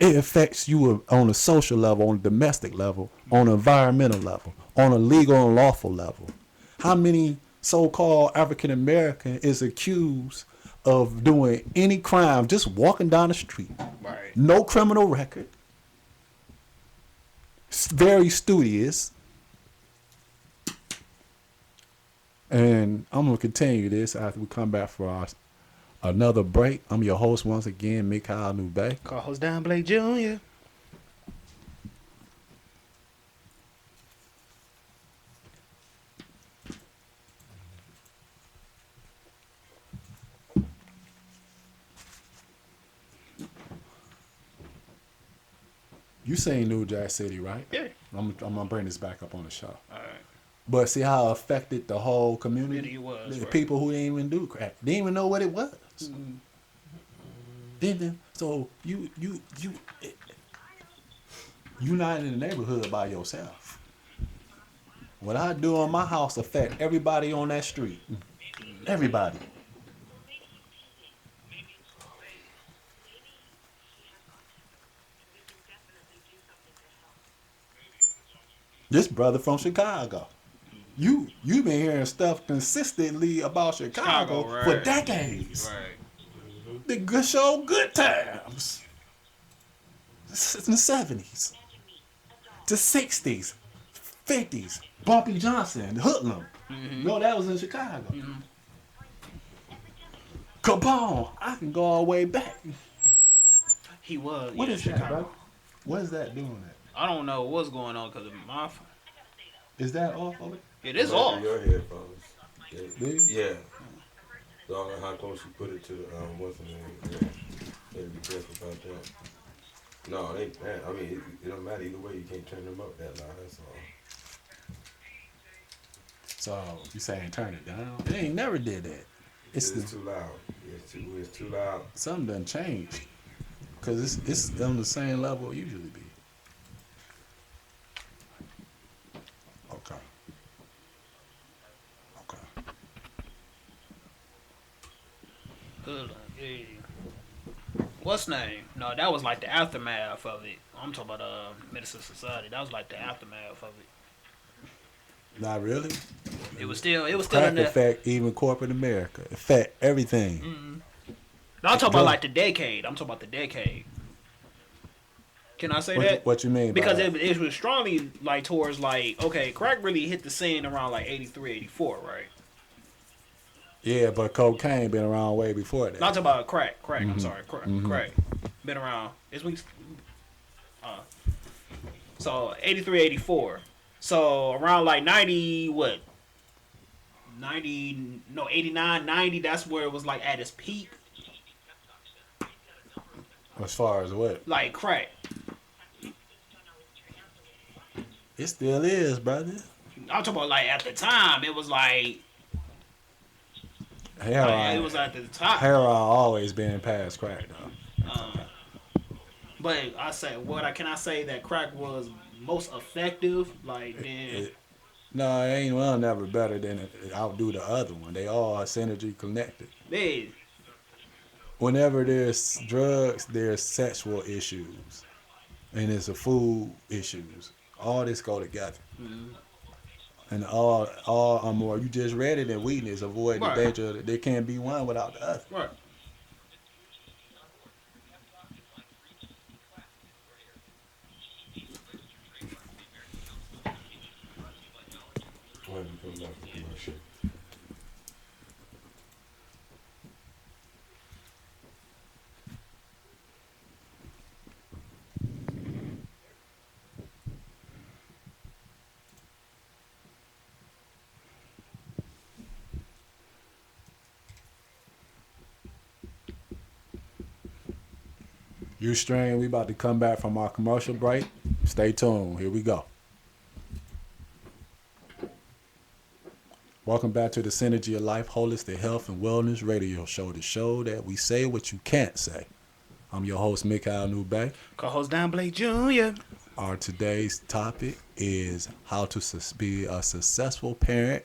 It affects you on a social level, on a domestic level, on an environmental level, on a legal and lawful level. How many so-called African American is accused of doing any crime just walking down the street? Right. No criminal record. Very studious. And I'm going to continue this after we come back for another break. I'm your host once again, Mikhail Nube. Co-host Don Blake Jr. You seen New Jack City, right? Yeah. I'm going to bring this back up on the show. All right. But see how it affected the whole community? It was, The right. people who didn't even do crack. Didn't even know what it was. Didn't So you not in the neighborhood by yourself. What I do in my house affect everybody on that street. Everybody. This brother from Chicago. You been hearing stuff consistently about Chicago Chicago, for right. decades. Right. The good show, good times. In the 70s, the 60s, 50s. Bumpy Johnson, Hoodlum. No, that was in Chicago. Capone, I can go all the way back. He was. What yeah, is Chicago. that, bro? What is that doing that? I don't know what's going on because my. Is that off of it? It is Right off. in your headphones. Really? Yeah. So I don't know how close you put it to the what's the name? Yeah. Gotta be careful about that. No, it ain't that. I mean, it don't matter either way. You can't turn them up that loud. That's all. So you saying turn it down? They ain't never did that. It's Too loud. It's too loud. something done changed. Cause it's on the same level it usually be. Okay. Good. Yeah. What's name? No, that was like the aftermath of it. I'm talking about Medicine Society. That was like the aftermath of it. Not really. It was still in Crack there. affect even corporate America. Affect everything. No, I'm talking about like the decade. I'm talking about the decade. Can I say that? What you mean? Because by that? it was strongly like towards like, okay, crack really hit the scene around like 83, 84, right? Yeah, but cocaine been around way before that. Not talking about crack. I'm sorry, crack. Been around. It's weeks. So 83, 84. So around like 90, what? 90, no, 89, 90. That's where it was like at its peak. As far as what? Like crack. It still is, brother. I'm talking about like at the time. It was like Heroin. it was at the top. Heroin always been past crack though. But I say, can I say that crack was most effective? Like then, No, it ain't one never better than outdo the other one. They all are synergy connected. man, Whenever there's drugs, there's sexual issues, and there's a food issues. All this go together. And all are more. You just read it in weakness. Avoid Right. the danger. There can't be one without the other. right. When you come back from commercial. Ustream, we about to come back from our commercial break. Stay tuned. Here we go. Welcome back to the Synergy of Life Holistic Health and Wellness Radio Show, the show that we say what you can't say. I'm your host, Mikhail Nube. Co-host Don Blake Jr. Our today's topic is how to be a successful parent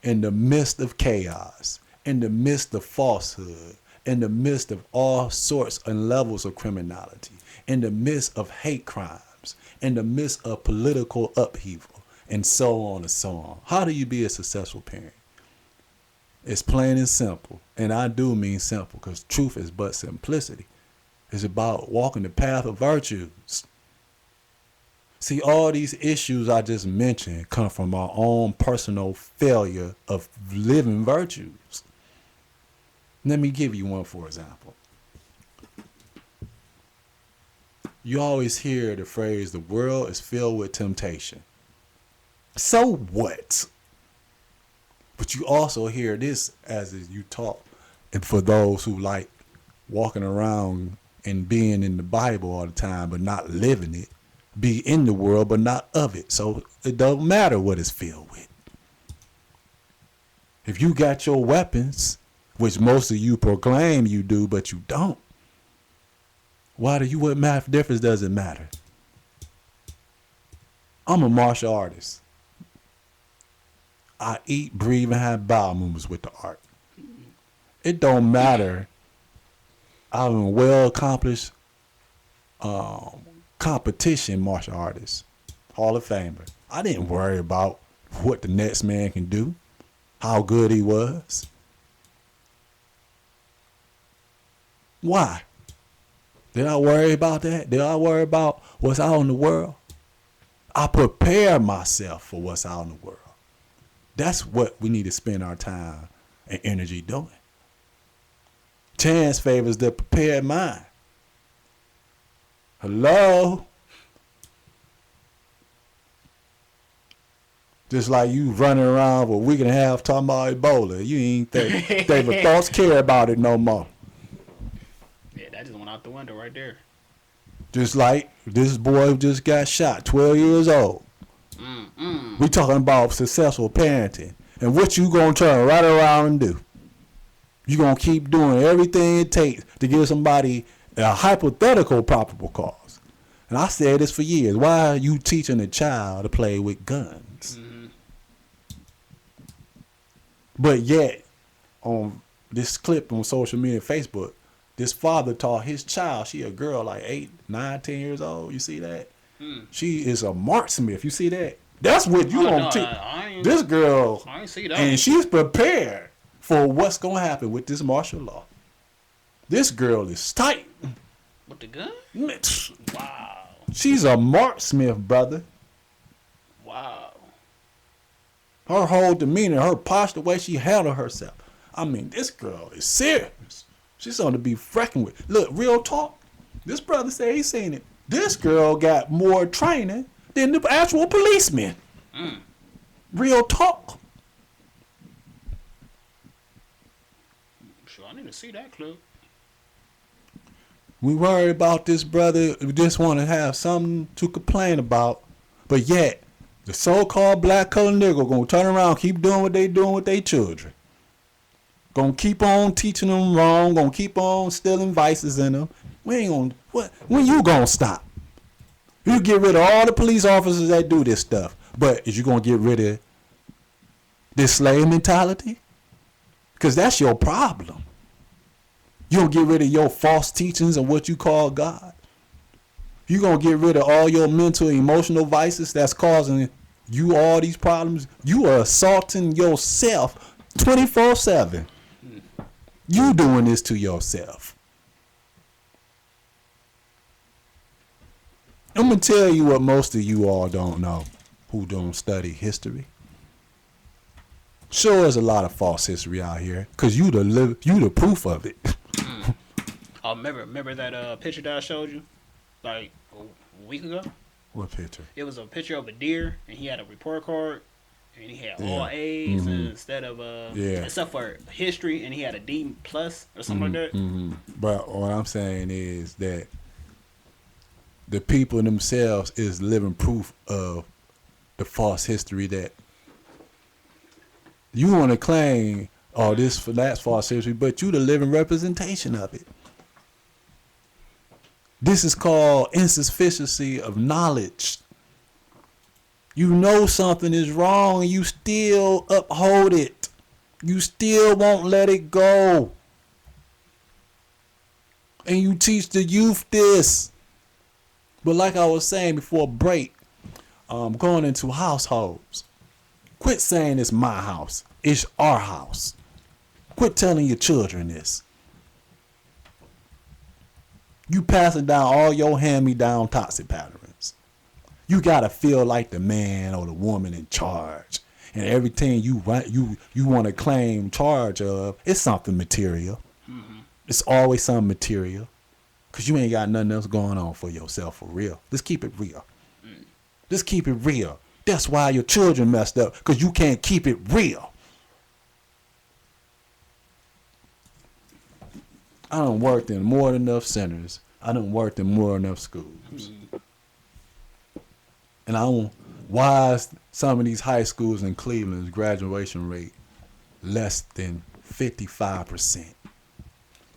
in the midst of chaos, in the midst of falsehood, in the midst of all sorts and levels of criminality, in the midst of hate crimes, in the midst of political upheaval, and so on and so on. How do you be a successful parent? It's plain and simple. And I do mean simple because truth is but simplicity. It's about walking the path of virtues. See, all these issues I just mentioned come from our own personal failure of living virtues. Let me give you one, for example. You always hear the phrase, the world is filled with temptation. So what? But you also hear this as you talk, and for those who like walking around and being in the Bible all the time but not living it, be in the world but not of it. So it don't matter what it's filled with. If you got your weapons, which most of you proclaim you do, but you don't, Why do you? What math difference does it matter? I'm a martial artist. I eat, breathe, and have bowel movements with the art. It don't matter. I'm a well accomplished competition martial artist, Hall of Famer. I didn't worry about what the next man can do, how good he was. Why? Did I worry about that? Did I worry about what's out in the world? I prepare myself for what's out in the world. That's what we need to spend our time and energy doing. Chance favors the prepared mind. Hello? Just like you running around for a week and a half talking about Ebola. You ain't think the thoughts care about it no more. Yeah, that just went out the window right there. Just like this boy who just got shot, 12 years old. We talking about successful parenting. And what you gonna turn right around and do? You gonna keep doing everything it takes to give somebody a hypothetical probable cause. And I said this for years. Why are you teaching a child to play with guns? But yet, on this clip on social media, Facebook, this father taught his child, she a girl like 8, 9, 10 years old. You see that? She is a marksmith. You see that? That's what you gonna teach. This girl, I ain't see that. and she's prepared for what's gonna happen with this martial law. This girl is tight. With the gun? Wow. She's a marksmith, brother. Wow. Her whole demeanor, her posture, the way she handled herself. I mean, this girl is serious. She's something to be frecking with. Look, real talk. This brother said he seen it. This girl got more training than the actual policeman. Real talk. Sure, I need to see that clip. We worry about this brother. We just want to have something to complain about. But yet, the so-called black colored nigga gonna turn around, keep doing what they doing with their children. Gonna keep on teaching them wrong. Gonna keep on stealing vices in them. We ain't gonna. What? When you gonna stop? You get rid of all the police officers that do this stuff. But is you gonna get rid of this slave mentality? Because that's your problem. You gonna get rid of your false teachings of what you call God. You gonna get rid of all your mental, emotional vices that's causing you all these problems. You are assaulting yourself 24/7. You doing this to yourself. I'm gonna tell you what most of you all don't know, who don't study history. Sure, there's a lot of false history out here, cause you the proof of it. Oh, remember that picture that I showed you, like a week ago? What picture? It was a picture of a deer, and he had a report card, and he had all A's instead of except for history, and he had a D plus or something like that. But what I'm saying is that the people themselves is living proof of the false history that you want to claim. Oh, that's false history, but you the living representation of it. This is called insufficiency of knowledge. You know something is wrong and you still uphold it. You still won't let it go. And you teach the youth this. But like I was saying before break, going into households, quit saying it's my house. It's our house. Quit telling your children this. You passing down all your hand-me-down toxic patterns. You gotta feel like the man or the woman in charge, and everything you want to claim charge of is something material. It's always something material, cause you ain't got nothing else going on for yourself for real. Just keep it real. Just keep it real. That's why your children messed up, cause you can't keep it real. I done worked in more than enough centers. I done worked in more than enough schools. And I don't, why is some of these high schools in Cleveland's graduation rate less than 55%?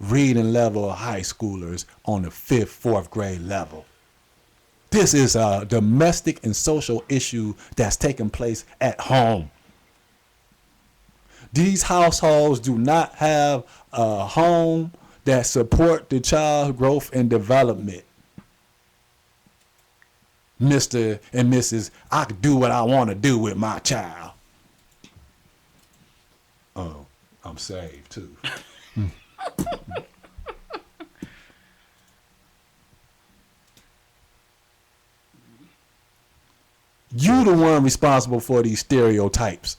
reading level of high schoolers on the 5th, 4th grade level. This is a domestic and social issue that's taking place at home. These households do not have a home that support the child's growth and development. Mr. and Mrs. I can do what I want to do with my child. Oh, I'm saved too. You the one responsible for these stereotypes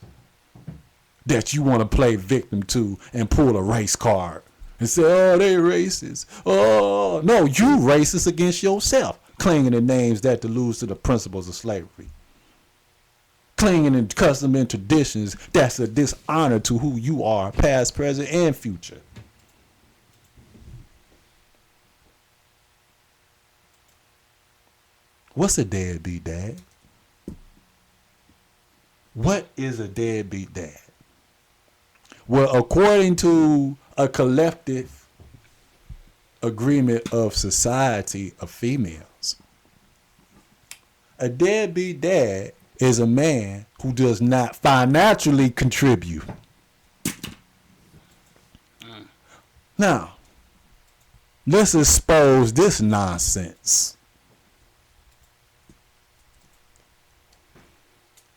that you want to play victim to and pull a race card and say, oh, they racist. Oh, no, you racist against yourself, clinging to names that allude to the principles of slavery. Clinging to custom and traditions that's a dishonor to who you are, past, present, and future. What's a deadbeat dad? What is a deadbeat dad? Well, according to a collective agreement of society of females, a deadbeat dad is a man who does not financially contribute. Now, let's expose this nonsense.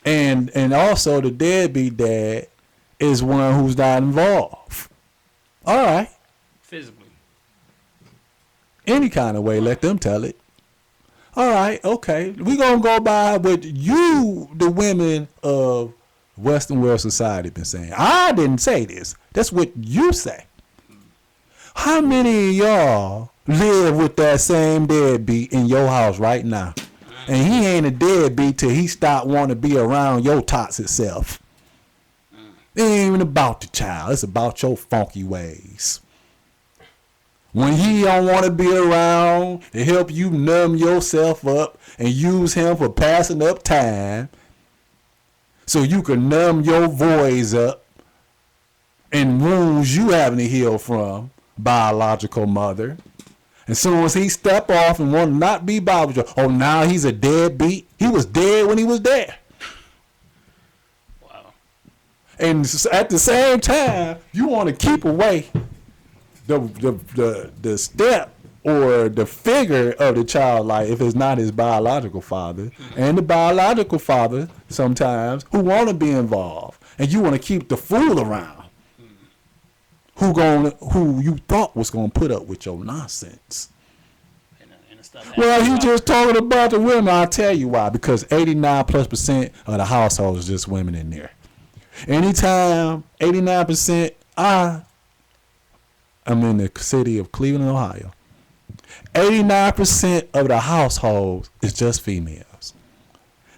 And also the deadbeat dad is one who's not involved. All right. Physically. Any kind of way, let them tell it. All right, okay. We're going to go by what you, the women of Western world society, been saying. I didn't say this. That's what you say. How many of y'all live with that same deadbeat in your house right now? And he ain't a deadbeat till he stop wanting to be around your toxic self. It ain't even about the child. It's about your funky ways. When he don't want to be around to help you numb yourself up and use him for passing up time so you can numb your voice up and wounds you having to heal from, biological mother. As soon as he step off and want to not be bothered with you, oh, now he's a deadbeat. He was dead when he was there. Wow. And at the same time, you want to keep away the step or the figure of the child life if it's not his biological father. And the biological father sometimes who want to be involved. And you want to keep the fool around. Who you thought was gonna put up with your nonsense. And stuff Well, you just talking about the women. I'll tell you why. Because 89+% of the household is just women in there. Anytime 89%, I'm in the city of Cleveland, Ohio. 89% of the households is just females.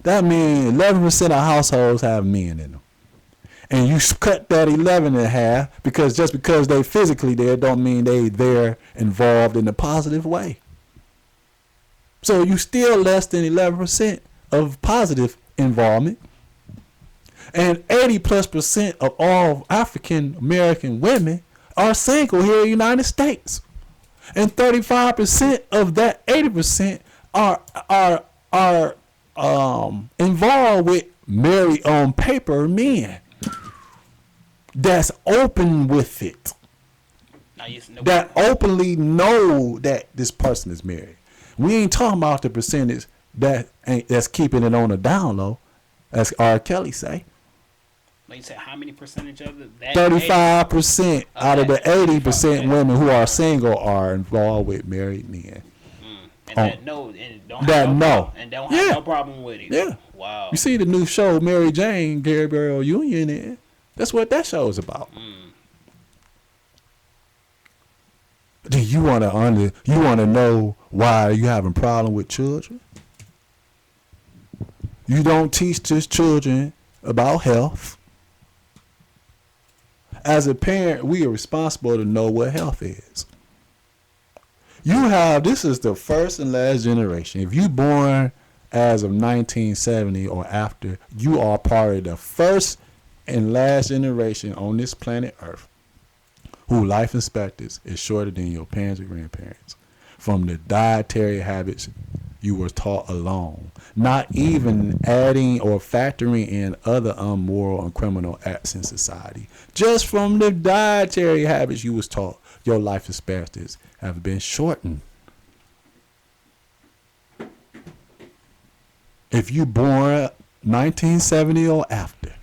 That means 11% of households have men in them. And you cut that 11 in half because just because they physically there don't mean they're involved in a positive way. So you still less than 11% of positive involvement. And 80+% of all African American women are single here in the United States. And 35% of that 80% are involved with married on paper men. That's open with it. That openly know that this person is married. We ain't talking about the percentage that's keeping it on the down low, as R. Kelly say. Like you said, how many percentage of it? 35% out of the 80% women who are single are involved with married men. And don't have no problem with it. Yeah. Wow. You see the new show Mary Jane, Gabrielle Union in. That's what that show is about. Do you want to know why you having a problem with children? You don't teach these children about health. As a parent, we are responsible to know what health is. This is the first and last generation. If you born as of 1970 or after, you are part of the first and last generation on this planet Earth whose life expectancy is shorter than your parents or grandparents, from the dietary habits you were taught alone, not even adding or factoring in other immoral and criminal acts in society. Just from the dietary habits you was taught, your life expectancies have been shortened. If you born 1970 or after,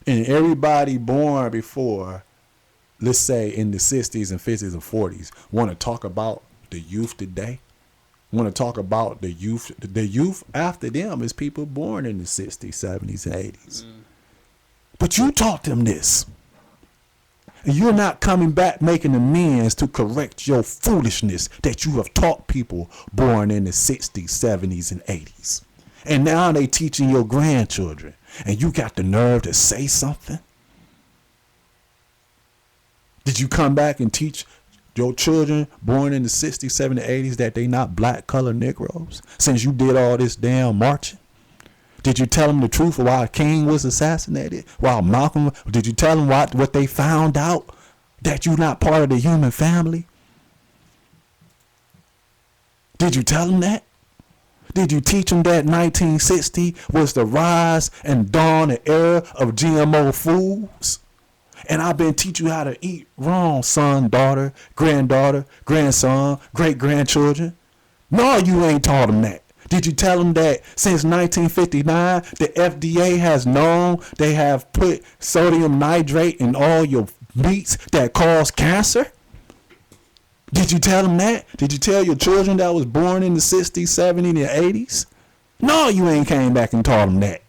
and everybody born before, let's say in the 60s and 50s and 40s, want to talk about the youth today, want to talk about the youth after them is people born in the 60s, 70s, and 80s. But you taught them this. And you're not coming back making amends to correct your foolishness that you have taught people born in the 60s, 70s, and 80s. And now they teaching your grandchildren. And you got the nerve to say something? Did you come back and teach your children born in the 60s, 70s, 80s that they not black colored Negroes since you did all this damn marching? Did you tell them the truth of why King was assassinated? While Malcolm, did you tell them what they found out? That you're not part of the human family? Did you tell them that? Did you teach them that 1960 was the rise and dawn and era of GMO foods? And I've been teaching you how to eat wrong, son, daughter, granddaughter, grandson, great-grandchildren. No, you ain't taught them that. Did you tell them that since 1959, the FDA has known they have put sodium nitrate in all your meats that cause cancer? Did you tell them that? Did you tell your children that was born in the 60s, 70s, and 80s? No, you ain't came back and taught them that.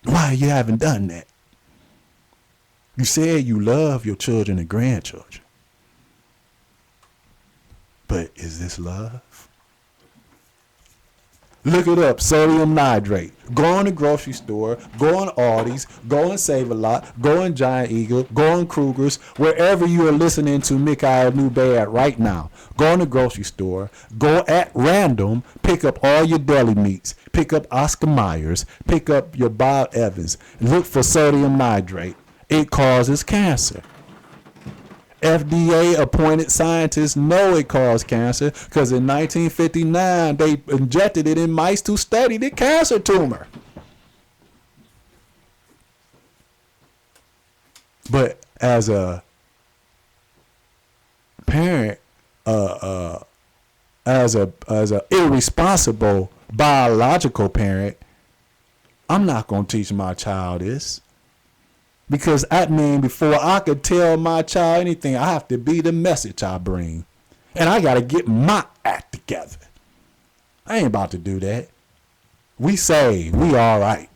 Why you haven't done that? You said you love your children and grandchildren. But is this love? Look it up, sodium nitrate. Go in the grocery store, go in Aldi's, go in Save-A-Lot, go in Giant Eagle, go in Kruger's, wherever you are listening to Mikael Nube at right now. Go in the grocery store, go at random, pick up all your deli meats, pick up Oscar Myers, pick up your Bob Evans, look for sodium nitrate. It causes cancer. FDA appointed scientists know it caused cancer because in 1959 they injected it in mice to study the cancer tumor. But as a parent, as a irresponsible biological parent, I'm not gonna teach my child this. Because I mean, before I could tell my child anything, I have to be the message I bring. And I got to get my act together. I ain't about to do that. We saved. We all right.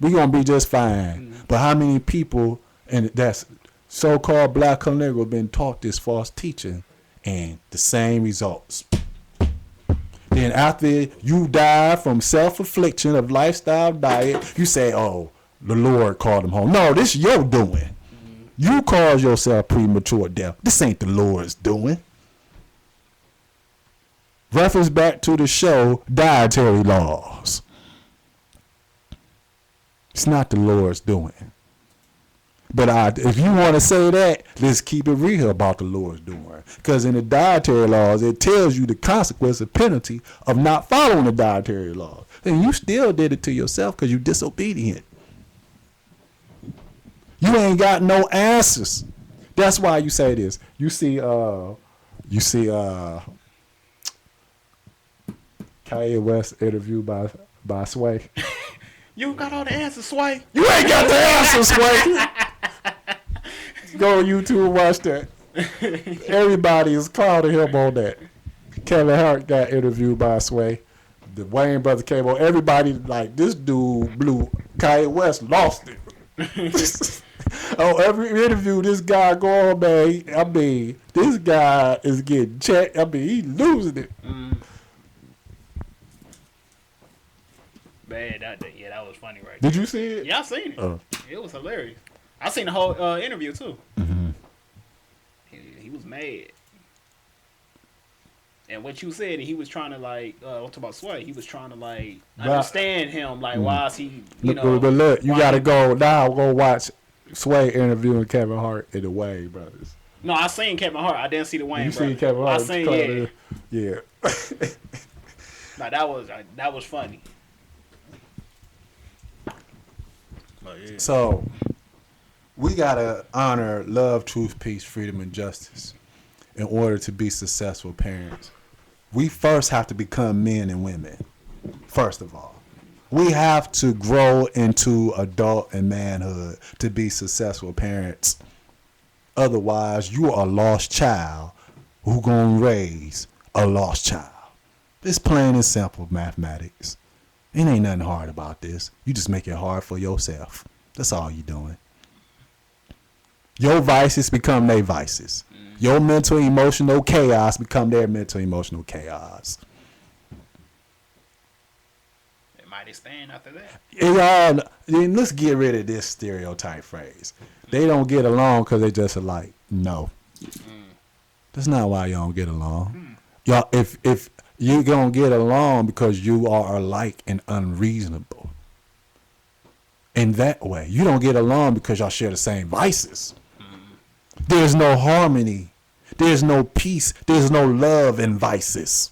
We going to be just fine. But how many people and that's so-called black or Negro been taught this false teaching and the same results? Then after you die from self-affliction of lifestyle diet, you say, oh, the Lord called him home. No, this your doing. You caused yourself premature death. This ain't the Lord's doing. Reference back to the show, dietary laws. It's not the Lord's doing. But if you want to say that, let's keep it real about the Lord's doing. Because in the dietary laws, it tells you the consequence of penalty of not following the dietary laws. And you still did it to yourself because you're disobedient. You ain't got no answers. That's why you say this. You see Kanye West interview by Sway. You got all the answers, Sway. You ain't got the answers, Sway. Go on YouTube and watch that. Everybody is clowning him on that. Kevin Hart got interviewed by Sway. The Wayne brother came on. Everybody like this dude blew. Kanye West lost it. Oh, every interview this guy go on, man. I mean, this guy is getting checked. I mean, he losing it. Man, that was funny right there. Did you see it? Yeah, I seen it. It was hilarious. I seen the whole interview too. Mm-hmm. He was mad. And what you said, he was trying to like, I'm talking about Sway. He was trying to like But- understand him. Like, why is he, you know? But look, you why gotta he- go now. Go watch Sway interviewing Kevin Hart in the Wayne brothers. No, I seen Kevin Hart. I didn't see the Wayne You brothers. see Kevin Hart? I seen, yeah. Like that was funny. But yeah. So, we gotta honor love, truth, peace, freedom, and justice in order to be successful parents. We first have to become men and women. First of all, we have to grow into adult and manhood to be successful parents. Otherwise, you are a lost child who gonna raise a lost child. It's plain and simple mathematics. It ain't nothing hard about this. You just make it hard for yourself. That's all you doing. Your vices become their vices. Your mental emotional chaos become their mental emotional chaos. It might expand after that. Let's get rid of this stereotype phrase. They don't get along because they just alike. No. That's not why y'all don't get along. Y'all, if you gonna get along because you are alike and unreasonable. In that way, you don't get along because y'all share the same vices. There's no harmony. There's no peace. There's no love in vices.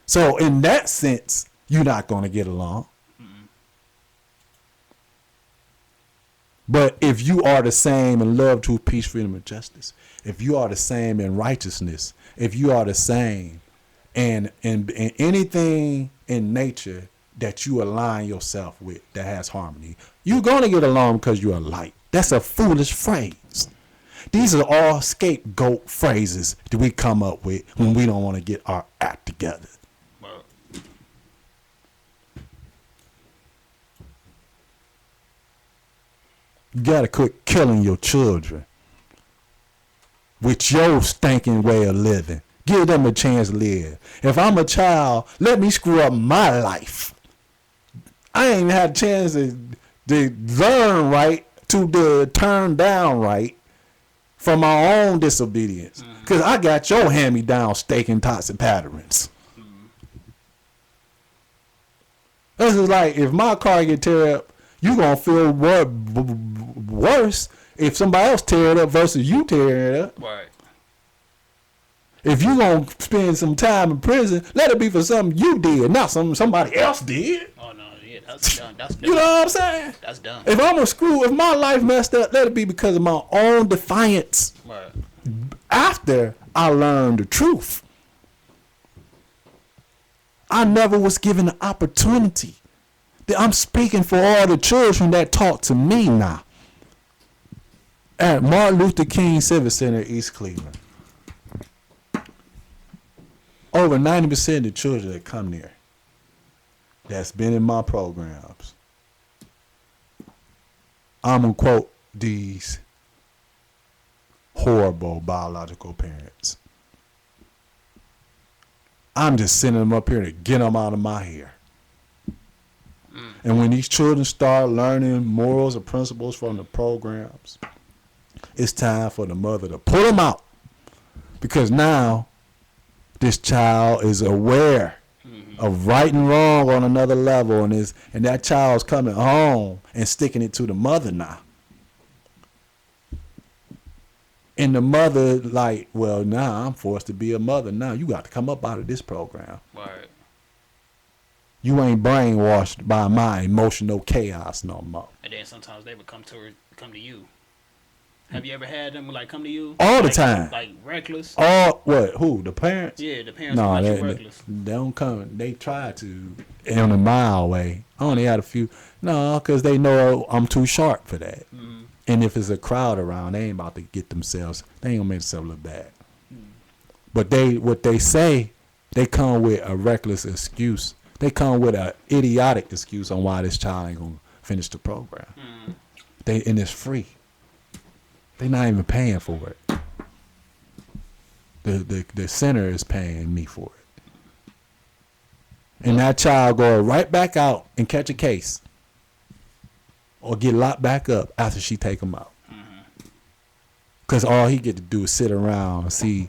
So in that sense, you're not going to get along. But if you are the same in love, truth, peace, freedom, and justice, if you are the same in righteousness, if you are the same in anything in nature that you align yourself with that has harmony, you're going to get along because you're alike. That's a foolish phrase. These are all scapegoat phrases that we come up with when we don't want to get our act together. Well, You got to quit killing your children with your stinking way of living. Give them a chance to live. If I'm a child, let me screw up my life. I ain't even had a chance to learn right, to turn down right from my own disobedience. Because I got your hand-me-down steak and toxic patterns. This is like, if my car get tear up, you going to feel worse if somebody else tear it up versus you tearing it up. right. If you going to spend some time in prison, let it be for something you did, not something somebody else did. Oh no, yeah, that's done. That's done. You know what I'm saying? That's done. If my life messed up, let it be because of my own defiance Right. after I learned the truth. I never was given the opportunity. I'm speaking for all the children that talk to me now. At Martin Luther King Civic Center, East Cleveland. Over 90% of the children that come there that's been in my programs, I'm going to quote these horrible biological parents. I'm just sending them up here to get them out of my hair. And when these children start learning morals or principles from the programs, it's time for the mother to pull them out. Because now this child is aware of right and wrong on another level, and that child's coming home and sticking it to the mother now. And the mother like, well, now I'm forced to be a mother. Now you got to come up out of this program. Right. You ain't brainwashed by my emotional chaos no more. And then sometimes they would come to you. Have you ever had them like come to you All the like, time. like reckless? Oh, what? Who? The parents? Yeah, the parents No, come at you they reckless. don't come. They try to in a mile way. I only had a few. No, because they know I'm too sharp for that. And if there's a crowd around, they ain't about to get themselves. They ain't gonna make themselves look bad. But what they say, they come with a reckless excuse. They come with an idiotic excuse on why this child ain't gonna finish the program. And it's free. They not even paying for it. The center is paying me for it. And that child go right back out and catch a case. Or get locked back up after she take him out. Because all he get to do is sit around and see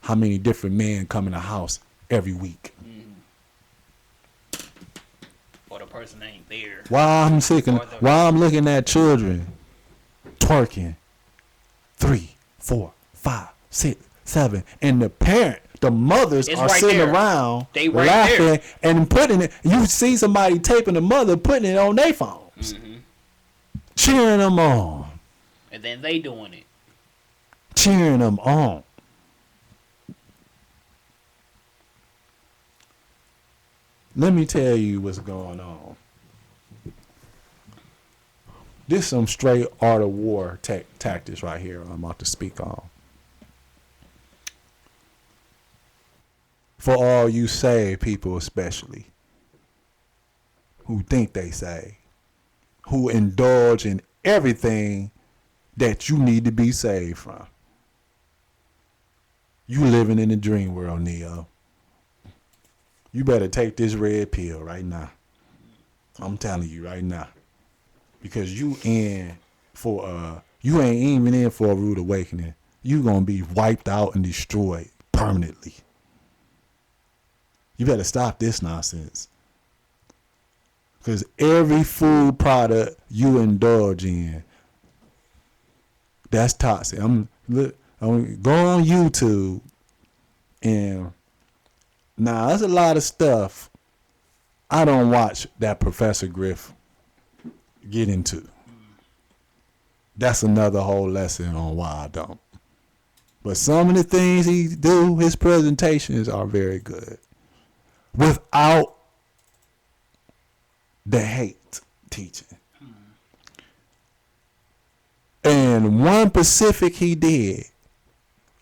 how many different men come in the house every week. Or the person ain't there. While I'm looking at children twerking 3, 4, 5, 6, 7, and the mothers It's are right sitting there. around They right laughing there. and putting it. You see somebody taping the mother, putting it on their phones, cheering them on, And then they doing it. cheering them on. Let me tell you what's going on. This some straight art of war tactics right here I'm about to speak on. For all you saved people especially, who think they saved, who indulge in everything that you need to be saved from. You living in the dream world, Neo. You better take this red pill right now. I'm telling you right now. Because you ain't even in for a rude awakening. You gonna be wiped out and destroyed permanently. You better stop this nonsense. Because every food product you indulge in, that's toxic. I'm go on YouTube, and now there's a lot of stuff I don't watch that Professor Griff get into. That's another whole lesson on why I don't. But some of the things he do, his presentations are very good. Without the hate teaching. And one Pacific he did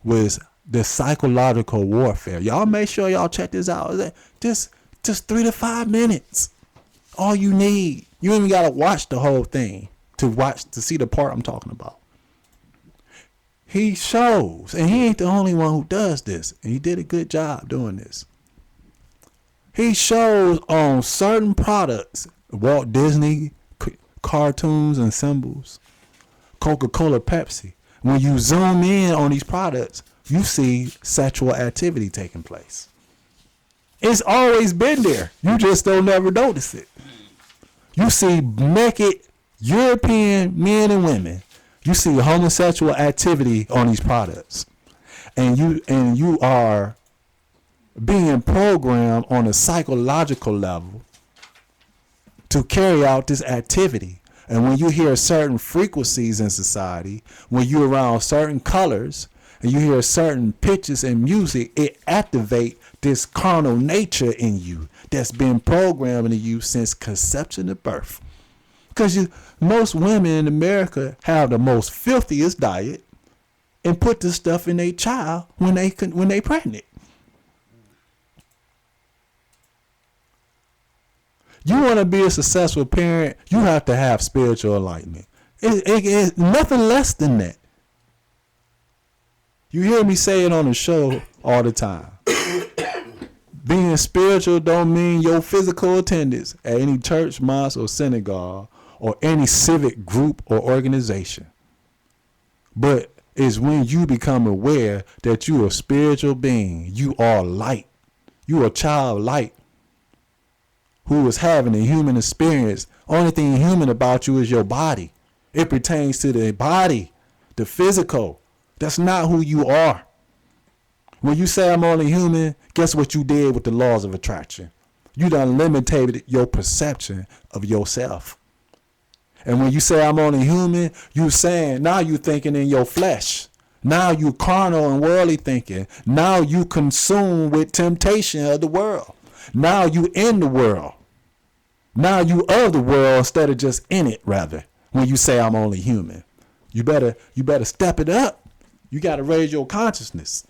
was the psychological warfare. Y'all make sure y'all check this out. Just 3 to 5 minutes. All you need. You ain't even gotta watch the whole thing to see the part I'm talking about. He shows, and he ain't the only one who does this, and he did a good job doing this. He shows on certain products, Walt Disney cartoons and symbols, Coca-Cola, Pepsi. When you zoom in on these products, you see sexual activity taking place. It's always been there. You just don't never notice it. You see naked European men and women. You see homosexual activity on these products. And you are being programmed on a psychological level to carry out this activity. And when you hear certain frequencies in society, when you're around certain colors, and you hear certain pitches and music, it activates this carnal nature in you that's been programmed in you since conception to birth. Because most women in America have the most filthiest diet and put this stuff in their child when they pregnant. You want to be a successful parent, you have to have spiritual enlightenment. It's nothing less than that. You hear me say it on the show all the time. Being spiritual don't mean your physical attendance at any church, mosque, or synagogue, or any civic group or organization. But it's when you become aware that you are a spiritual being. You are light. You are a child of light who is having a human experience. Only thing human about you is your body. It pertains to the body, the physical. That's not who you are. When you say I'm only human, guess what you did with the laws of attraction? You done limited your perception of yourself. And when you say I'm only human, you saying now you thinking in your flesh. Now you carnal and worldly thinking. Now you consumed with temptation of the world. Now you in the world. Now you of the world instead of just in it, rather. When you say I'm only human, you better step it up. You got to raise your consciousness.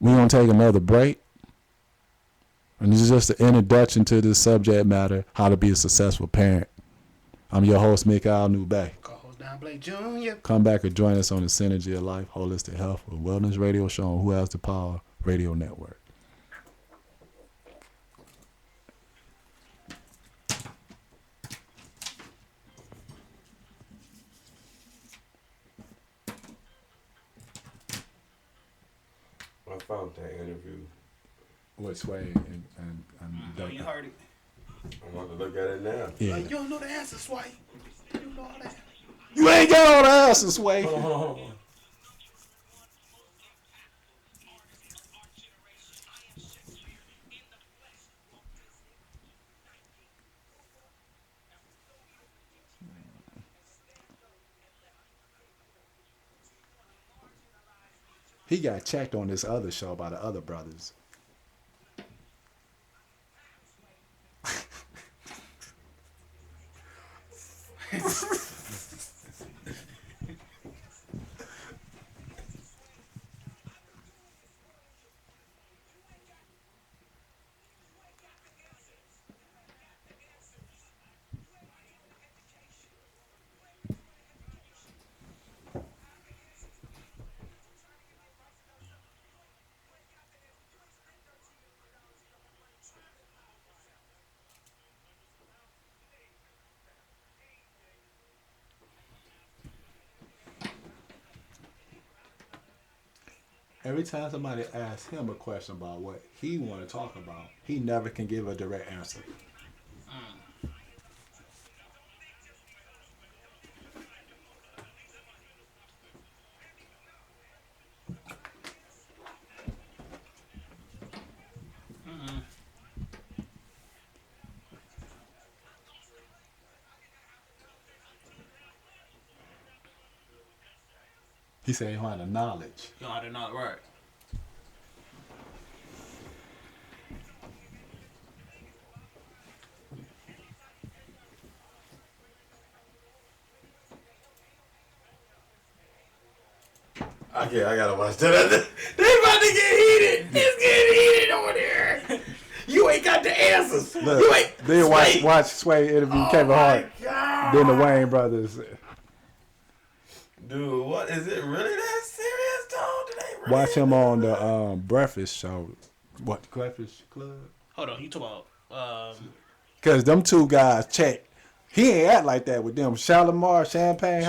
We're going to take another break. And this is just an introduction to this subject matter, how to be a successful parent. I'm your host, Mikael Nube. Co-host Don Blake Jr. Come back and join us on the Synergy of Life, Holistic Health, and Wellness Radio Show on Who Has the Power Radio Network. found that interview. With Sway and No, you heard it. I'm about to look at it now. yeah. Like, you don't know the answer, Sway. You know all that. You ain't got all the answers, Sway. Hold on. He got checked on this other show by the other brothers. Every time somebody asks him a question about what he want to talk about, he never can give a direct answer. He said he don't have the knowledge. You know, they're not right. I gotta watch that. They about to get heated. It's getting heated over there. You ain't got the answers. Look, You ain't. then Sway. watch Sway interview Oh Kevin my Hart. God. Then the Wayne brothers. Dude, what is it really that serious, dog? Did they really Watch him on the Breakfast Show. What, Breakfast Club? Hold on, you talk about Because them two guys check. He ain't act like that with them. Shalimar, Champagne.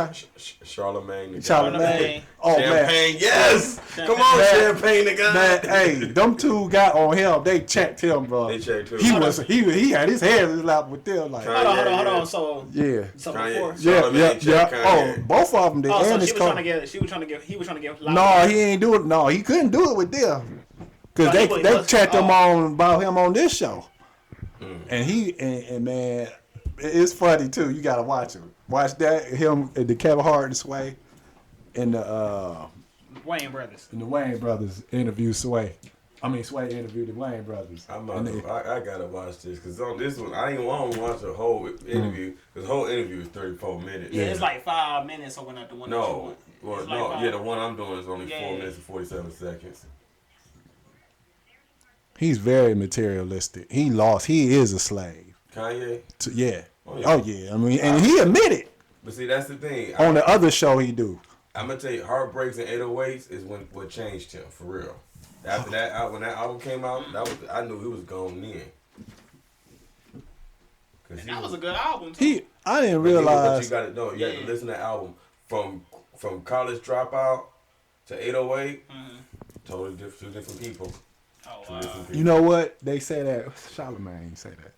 Charlemagne the God. Charlemagne. Oh, Champagne, yes. Champagne. Come on, Man. Champagne the God. Man, hey, them two got on him. They checked him, bro. They checked too. He had his hands in his lap with them, like, Kanye. hold on. So yeah. before. Yeah, Charlemagne checked Oh, Kanye. both of them did. Oh, so and he his was co- trying to get. He was trying to get. No, he ain't do it. No, he couldn't do it with them. Because No, they he was- checked him oh. on about him on this show. And he, and man, it's funny too. You got to watch him. Watch that, him, the Kevin Hart and Sway, and the Wayne brothers. Wayne brothers interview Sway. Sway interviewed the Wayne brothers. I'm And about they- to, I gotta watch this because on this one I ain't want to watch the whole interview because the whole interview is 34 minutes. Yeah, it's like 5 minutes. So when not the one. that you No, want. well, It's like no, 5. yeah, the one I'm doing is only Yeah, 4 yeah. minutes and 47 seconds. He's very materialistic. He is a slave. Kanye, Yeah. Oh, yeah. Oh, yeah. And he admitted but see that's the thing. on the other show he do. I'm gonna tell you, Heartbreaks and 808s is what changed him for real. After that, when that album came out, I knew he was going in. Cause That was a good album. Too. I didn't But realize. you got to know. You got to listen to the album from College Dropout to 808. Totally different, two different people. Oh Two wow. different people. You know what? They say that. Charlemagne say that.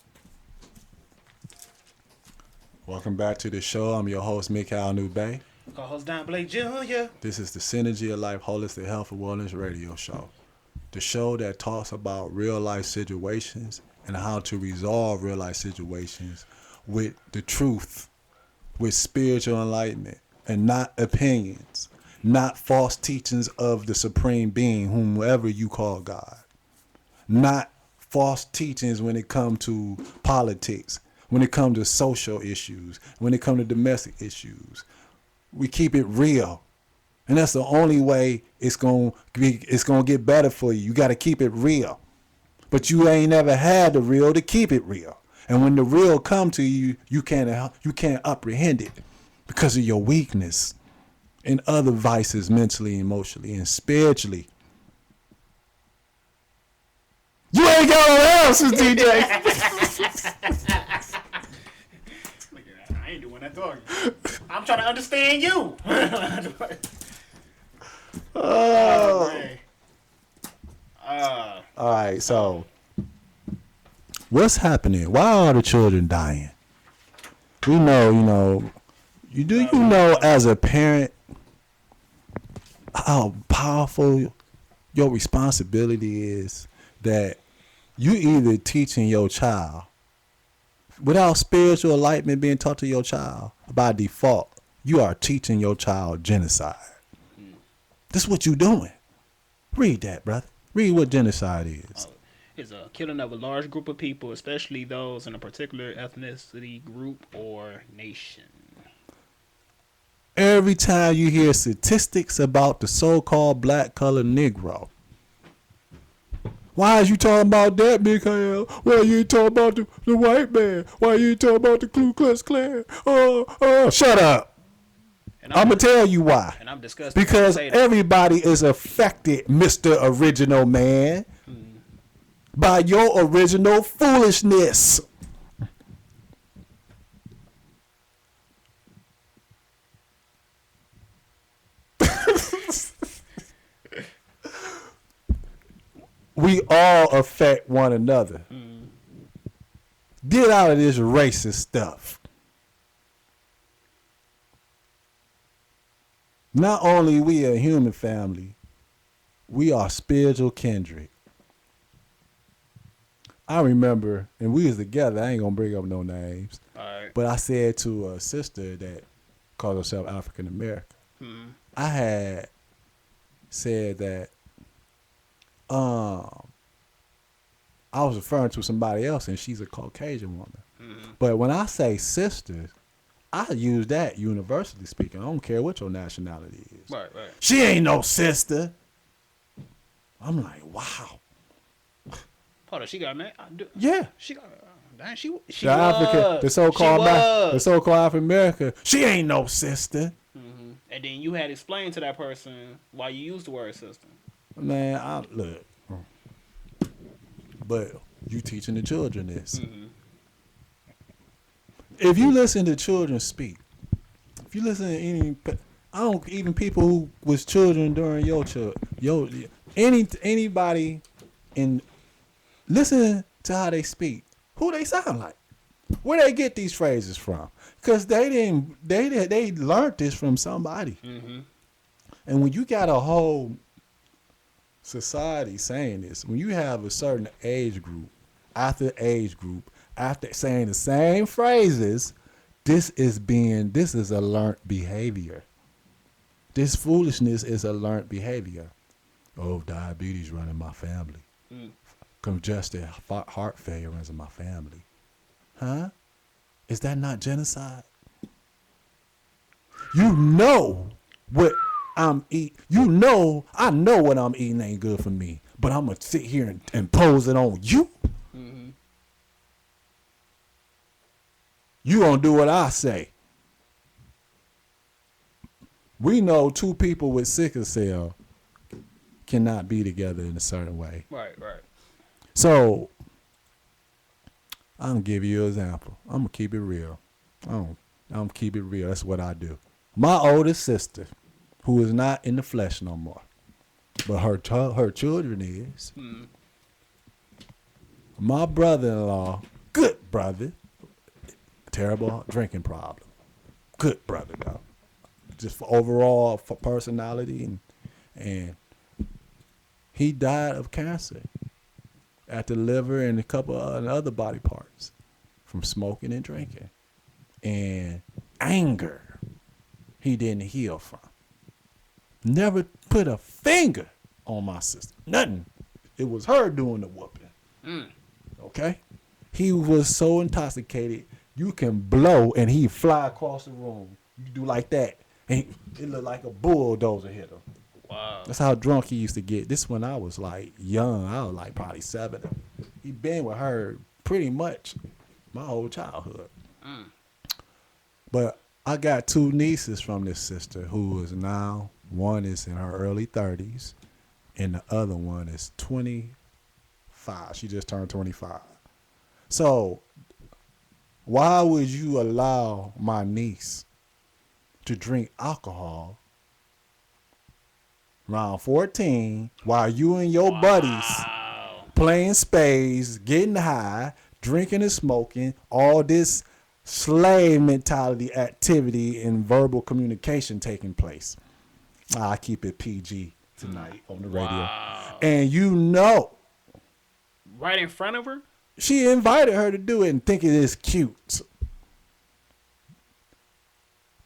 Welcome back to the show. I'm your host, Mikhail Nube. Co-host Don Blake Jr. This is the Synergy of Life Holistic Health and Wellness Radio Show. The show that talks about real life situations and how to resolve real life situations with the truth, with spiritual enlightenment, and not opinions, not false teachings of the Supreme Being, whomever you call God. Not false teachings when it comes to politics, when it comes to social issues, when it comes to domestic issues. We keep it real. And that's the only way it's gonna get better for you. You gotta keep it real. But you ain't never had the real to keep it real. And when the real come to you, you can't apprehend it because of your weakness and other vices mentally, emotionally, and spiritually. You ain't got no answers, DJ. I ain't doing that talking. I'm trying to understand you. Oh. Man. All right, so what's happening? Why are the children dying? We know, you know as a parent how powerful your responsibility is that you either teaching your child without spiritual enlightenment being taught to your child by default, you are teaching your child genocide. This is what you doing. Read that, brother. Read what genocide is. It's a killing of a large group of people, especially those in a particular ethnicity, group, or nation. Every time you hear statistics about the so-called black colored Negro, why is you talking about that, Mikhail? Why you ain't talking about the white man? Why you ain't talking about the Ku Klux Klan? Shut up. I'm going to tell you why. And I'm disgusted. Because everybody is affected, Mr. Original Man, by your original foolishness. We all affect one another. Get out of this racist stuff. Not only we a human family, we are spiritual kindred. I remember, and we was together, I ain't gonna bring up no names, but I said to a sister that called herself African American, I had said that I was referring to somebody else and she's a Caucasian woman. But when I say sisters, I use that universally speaking. I don't care what your nationality is. Right. She ain't no sister. I'm like, wow. Hold on, she got mad. Yeah. She got. Dang, she The African, the so-called African American. She ain't no sister. And then you had explained to that person why you used the word sister. Man, look. But you teaching the children this. If you listen to children speak, if you listen to even people who was children during anybody, and listen to how they speak, who they sound like, where they get these phrases from, because they learned this from somebody. And when you got a whole society saying this, when you have a certain age group after saying the same phrases, this is a learned behavior. This foolishness is a learned behavior. Oh, diabetes running my family. Congested heart failure runs in my family. Huh? Is that not genocide? You know what I'm eating. I know what I'm eating ain't good for me, but I'm going to sit here and impose it on you. You gonna do what I say. We know two people with sickle cell cannot be together in a certain way. Right. So I'm gonna give you an example. I'm gonna keep it real. I'm gonna keep it real. That's what I do. My oldest sister, who is not in the flesh no more, but her children is. My brother-in-law, good brother. Terrible drinking problem. Good brother though. Just for overall for personality and he died of cancer at the liver and a couple of other body parts from smoking and drinking. And anger he didn't heal from. Never put a finger on my sister. Nothing. It was her doing the whooping. Okay? He was so intoxicated. You can blow and he fly across the room. You do like that. And it looked like a bulldozer hit him. Wow. That's how drunk he used to get. This when I was like young. I was like probably 7. He been with her pretty much my whole childhood. But I got 2 nieces from this sister who is now, one is in her early 30s and the other one is 25. She just turned 25. So why would you allow my niece to drink alcohol around 14 while you and your buddies playing spades, getting high, drinking and smoking, all this slave mentality activity and verbal communication taking place. I keep it PG tonight on the radio. Wow. And you know, Right in front of her? she invited her to do it and think it is cute.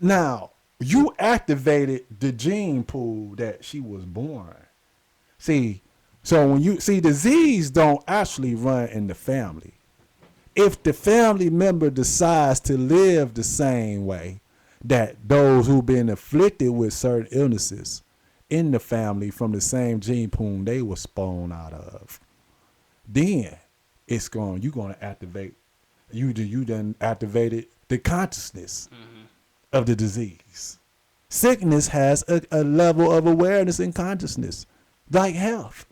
Now, you activated the gene pool that she was born. See, so when you see, disease don't actually run in the family. If the family member decides to live the same way that those who've been afflicted with certain illnesses in the family from the same gene pool they were spawned out of, then you're gonna activate you done activated the consciousness of the disease. Sickness has a level of awareness and consciousness, like health.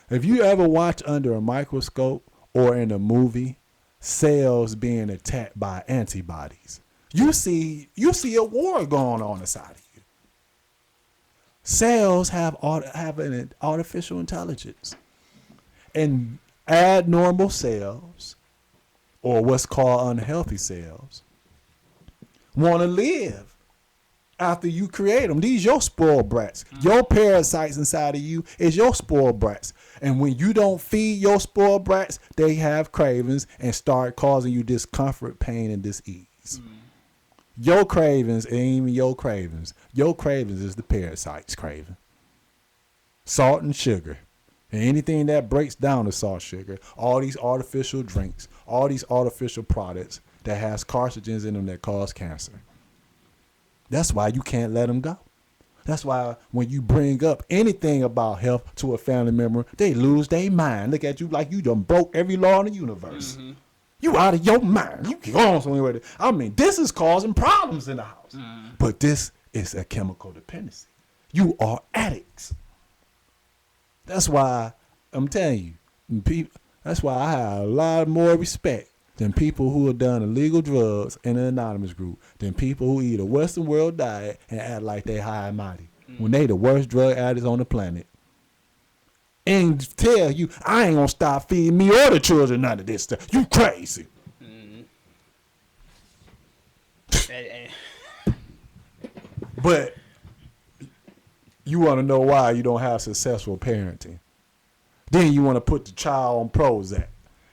If you ever watch under a microscope or in a movie cells being attacked by antibodies, you see a war going on inside of you. Cells have an artificial intelligence, and abnormal cells, or what's called unhealthy cells, want to live after you create them. These your spoiled brats. Your parasites inside of you is your spoiled brats. And when you don't feed your spoiled brats, they have cravings and start causing you discomfort, pain, and dis-ease. Your cravings ain't even your cravings. Your cravings is the parasites craving. Salt and sugar. And anything that breaks down the salt, sugar, all these artificial drinks, all these artificial products that has carcinogens in them that cause cancer. That's why you can't let them go. That's why when you bring up anything about health to a family member, they lose their mind. Look at you like you done broke every law in the universe. You out of your mind. You can go on somewhere with it. I mean, this is causing problems in the house. But this is a chemical dependency. You are addicts. That's why I'm telling you, that's why I have a lot more respect than people who have done illegal drugs in an anonymous group, than people who eat a Western world diet and act like they high and mighty when they the worst drug addicts on the planet. And tell you, I ain't gonna stop feeding me or the children none of this stuff. You crazy. But you want to know why you don't have successful parenting. Then you want to put the child on Prozac.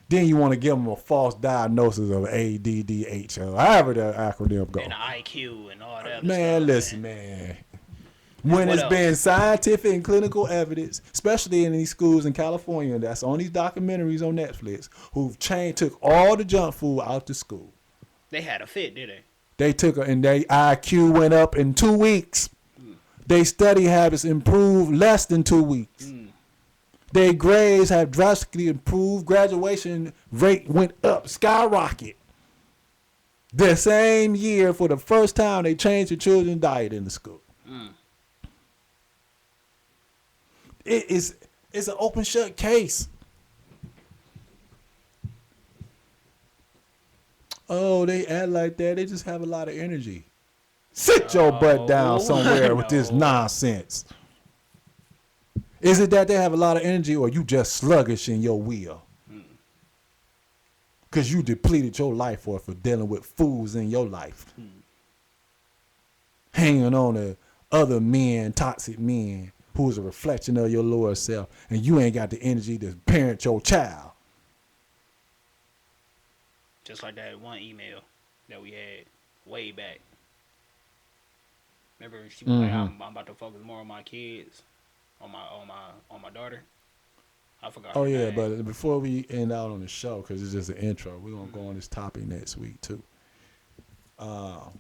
Then you want to give them a false diagnosis of ADDH, or however the acronym goes. And the IQ and all that. Man, stuff, listen, man. When What it's else? been scientific and clinical evidence, especially in these schools in California, that's on these documentaries on Netflix, took all the junk food out the school. They had a fit, did they? They took and their IQ went up in 2 weeks. Their study habits improved less than 2 weeks. Their grades have drastically improved. Graduation rate went up, skyrocket. The same year, for the first time, they changed the children's diet in the school. It's an open shut case. Oh, they act like that. They just have a lot of energy. Sit your butt down somewhere with this nonsense. Is it that they have a lot of energy, or you just sluggish in your will? Because you depleted your life force for dealing with fools in your life. Hanging on to other men, toxic men, who is a reflection of your lower self, and you ain't got the energy to parent your child. Just like that one email that we had way back. Remember, she was like, "I'm about to focus more on my kids, on my daughter." I forgot. Oh her yeah, name. but before we end out on the show, because it's just an intro, we're gonna go on this topic next week too.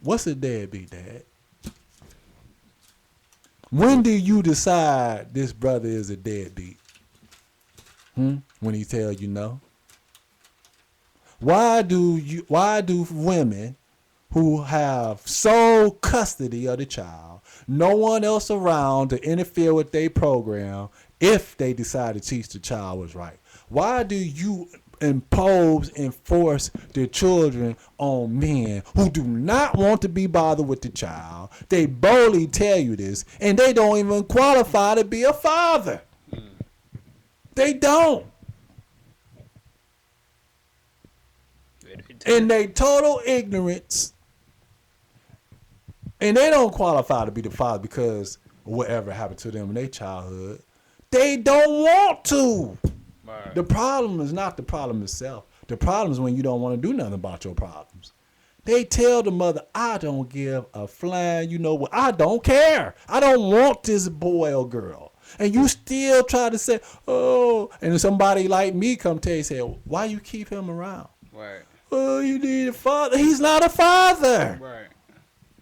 What's a deadbeat, Dad? When do you decide this brother is a deadbeat? When he tell you no? Why do women who have sole custody of the child, no one else around to interfere with their program, if they decide to teach the child what's right, why do you enforce the children on men who do not want to be bothered with the child? They boldly tell you this, and they don't even qualify to be a father. They don't. In their total ignorance, and they don't qualify to be the father because of whatever happened to them in their childhood. They don't want to. Right. The problem is not the problem itself. The problem is when you don't want to do nothing about your problems. They tell the mother, I don't give a flying, you know what, I don't care. I don't want this boy or girl. And you still try to say, oh, and somebody like me come tell you, say, why you keep him around? Right. Oh, you need a father. He's not a father. Right.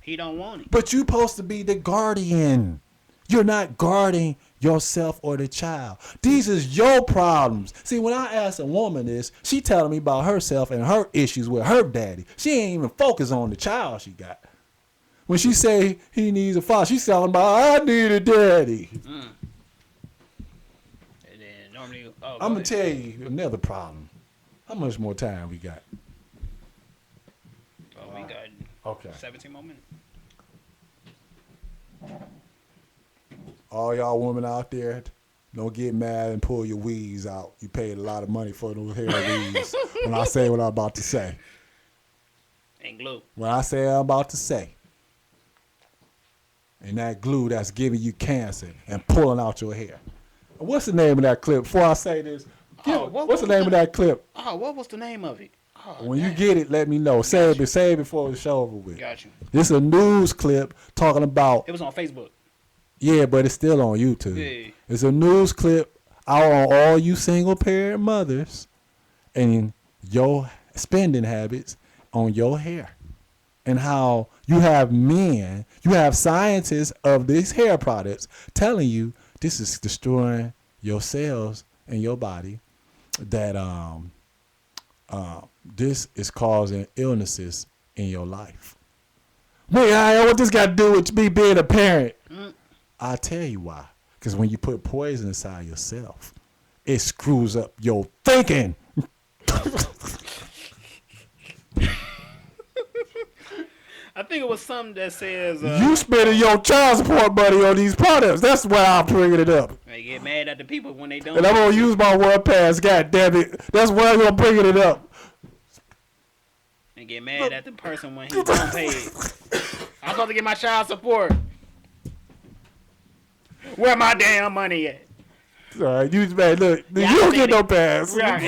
He don't want it. But you supposed to be the guardian. You're not guarding yourself or the child. These is your problems. See, when I ask a woman this, she telling me about herself and her issues with her daddy. She ain't even focused on the child she got. When she say he needs a father, she's telling about I need a daddy. And then normally, I'm going to tell you another problem. How much more time we got? We got Okay. 17 more minutes. All y'all women out there, don't get mad and pull your weaves out. You paid a lot of money for those hair weaves. When I say what I'm about to say. And glue. When I say what I'm about to say. And that glue that's giving you cancer and pulling out your hair. What's the name of that clip? Before I say this, what's the name of that clip? Oh, what was the name of it? Oh, When you get it, let me know. Say it before the show over with. Got you. This is a news clip talking about. It was on Facebook. Yeah, but it's still on YouTube. Yeah. It's a news clip out on all you single parent mothers and your spending habits on your hair. And how you have men, you have scientists of these hair products telling you this is destroying your cells in your body, that this is causing illnesses in your life. Man, what this got to do with me being a parent? I'll tell you why. Because when you put poison inside yourself, it screws up your thinking. I think it was something that says You spending your child support money on these products. That's why I'm bringing it up. they get mad at the people when they don't. And I'm going to use my word pass. God damn it. That's why I'm going to bring it up. And get mad at the person when he don't pay it. I'm supposed to get my child support. Where my damn money at? All right, you man, look, Yeah, you I don't think get no pass. Right.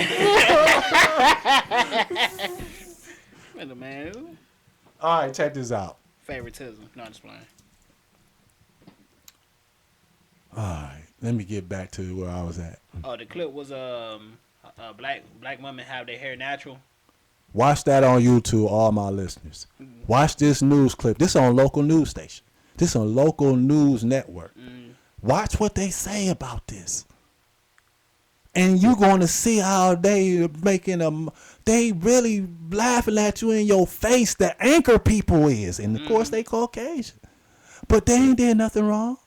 Man, All right, check this out. favoritism. No, I'm just playing. All right, let me get back to where I was at. Oh, the clip was black women have their hair natural. Watch that on YouTube, all my listeners. Watch this news clip. This on local news station. This on local news network. Watch what they say about this. And you're going to see how they really laughing at you in your face. The anchor people is. And of course they Caucasian. But they ain't did nothing wrong.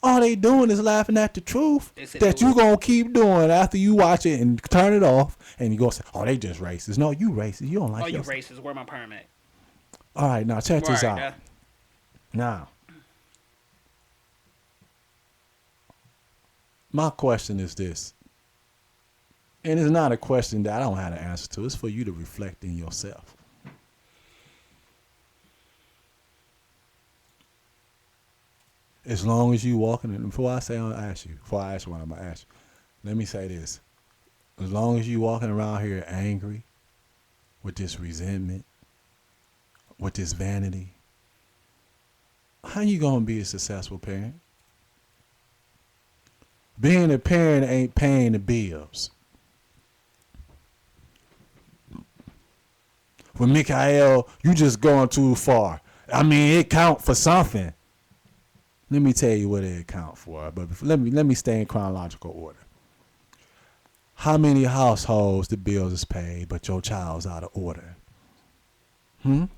All they doing is laughing at the truth that you going to keep doing after you watch it and turn it off. And you going to say, oh, they just racist. No, you racist. You don't like You yourself. racist. Where my perm at? All right, now check this Right, out. Now, my question is this. And it's not a question that I don't have an answer to. It's for you to reflect in yourself. As long as you walking in, before I ask you what I'm going to ask you, let me say this. As long as you walking around here angry, with this resentment, with this vanity, how you going to be a successful parent? Being a parent ain't paying the bills. With Mikael, you just going too far. I mean, it count for something. Let me tell you what it count for. But let me stay in chronological order. How many households the bills is paid, but your child's out of order? Remember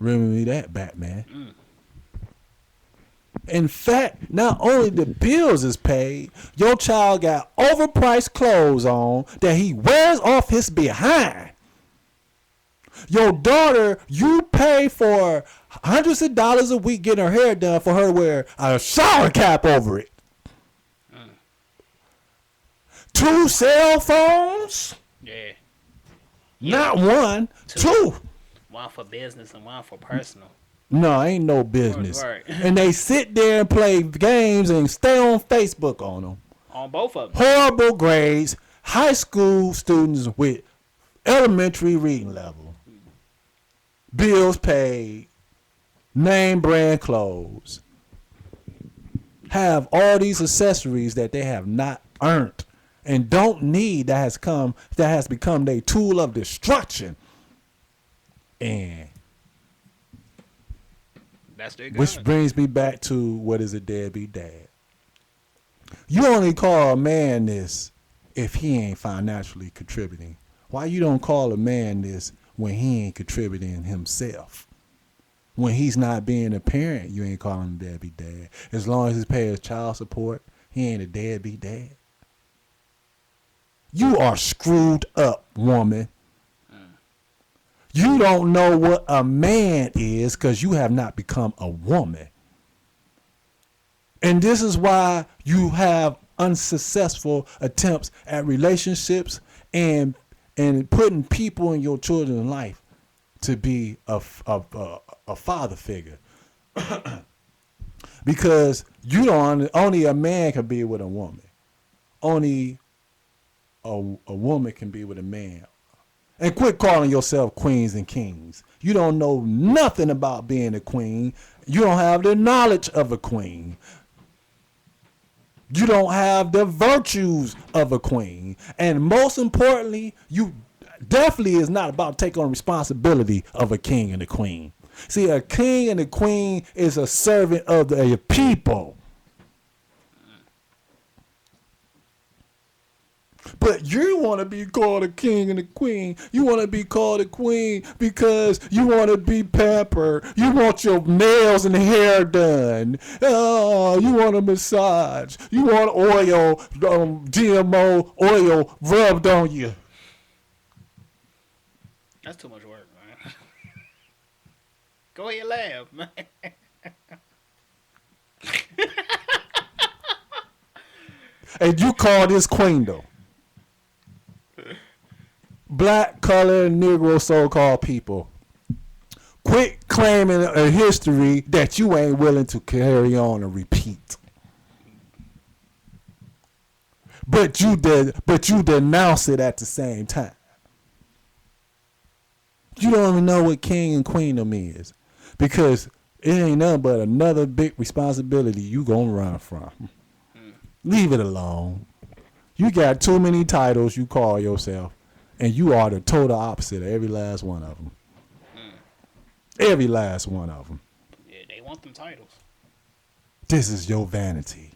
me that, Batman. In fact, not only the bills is paid, your child got overpriced clothes on that he wears off his behind. Your daughter, you pay for hundreds of dollars a week getting her hair done for her to wear a shower cap over it. 2 cell phones, Yeah. not one, two. One for business and one for personal. No, ain't no business. Right. And they sit there and play games and stay on Facebook on them. On both of them. Horrible grades, high school students with elementary reading level, bills paid, name brand clothes, have all these accessories that they have not earned and don't need, that has become their tool of destruction. And That's their God. which brings me back to, what is a deadbeat dad? You only call a man this if he ain't financially contributing. Why you don't call a man this when he ain't contributing himself? When he's not being a parent, you ain't calling him a deadbeat dad. As long as he pays child support, he ain't a deadbeat dad. You are screwed up, woman. You don't know what a man is because you have not become a woman. And this is why you have unsuccessful attempts at relationships and putting people in your children's life to be a father figure. Because you don't, only a man can be with a woman. Only a woman can be with a man. And quit calling yourself queens and kings. You don't know nothing about being a queen. You don't have the knowledge of a queen. You don't have the virtues of a queen. And most importantly, you definitely is not about taking on responsibility of a king and a queen. See, a king and a queen is a servant of the people. But you want to be called a king and a queen. You want to be called a queen because you want to be pampered. You want your nails and hair done. Oh, you want a massage. You want oil, GMO oil rubbed on you. That's too much work, man. Go ahead, laugh, man. And you call this queen, though. Black, colored, Negro, so-called people. Quit claiming a history that you ain't willing to carry on and repeat. But you denounce it at the same time. You don't even know what king and queendom is. Because it ain't nothing but another big responsibility you gonna run from. Leave it alone. You got too many titles you call yourself. And you are the total opposite of every last one of them. Every last one of them. Yeah, they want them titles. This is your vanity.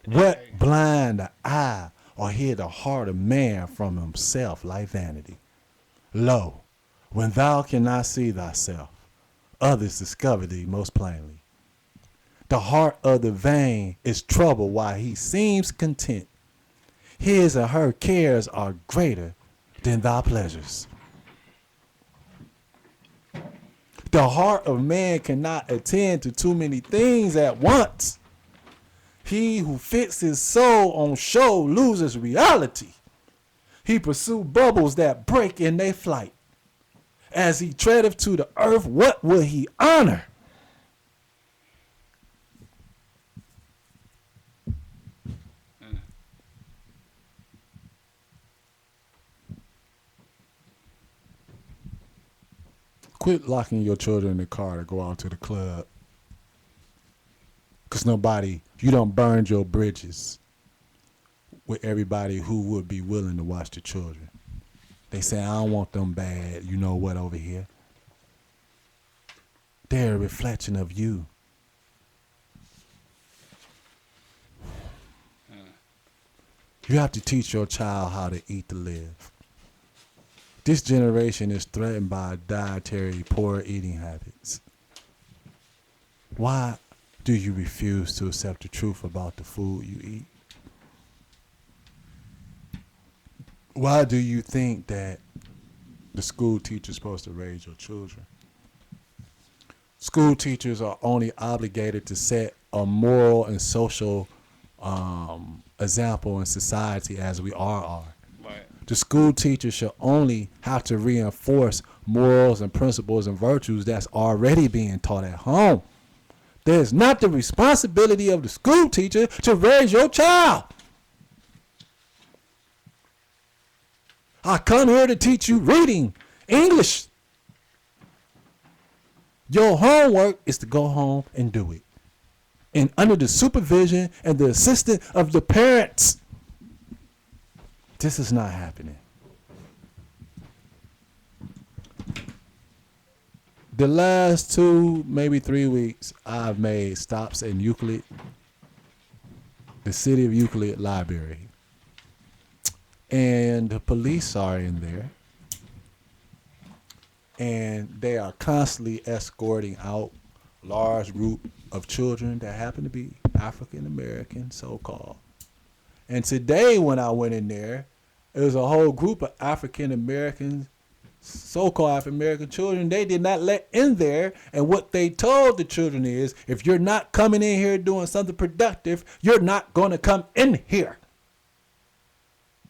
What blind the eye or hid the heart of man from himself like vanity? Lo, when thou cannot see thyself, others discover thee most plainly. The heart of the vain is troubled while he seems content. His or her cares are greater than thy pleasures. The heart of man cannot attend to too many things at once. He who fits his soul on show loses reality. He pursue bubbles that break in their flight. As he treadeth to the earth, what will he honor? Quit locking your children in the car to go out to the club. Because you don't burn your bridges with everybody who would be willing to watch the children. They say, I don't want them bad, you know what, over here. They're a reflection of you. You have to teach your child how to eat to live. This generation is threatened by dietary poor eating habits. Why do you refuse to accept the truth about the food you eat? Why do you think that the school teacher is supposed to raise your children? School teachers are only obligated to set a moral and social example in society as we all are. Right. The school teacher should only have to reinforce morals and principles and virtues that's already being taught at home. That is not the responsibility of the school teacher to raise your child. I come here to teach you reading, English. Your homework is to go home and do it. And under the supervision and the assistance of the parents. This is not happening. The last 2, maybe 3 weeks, I've made stops in Euclid, the city of Euclid library. And the police are in there. And they are constantly escorting out large group of children that happen to be African American, so-called. And today when I went in there, it was a whole group of African American, so-called African American children they did not let in there. And what they told the children is, if you're not coming in here doing something productive, you're not going to come in here.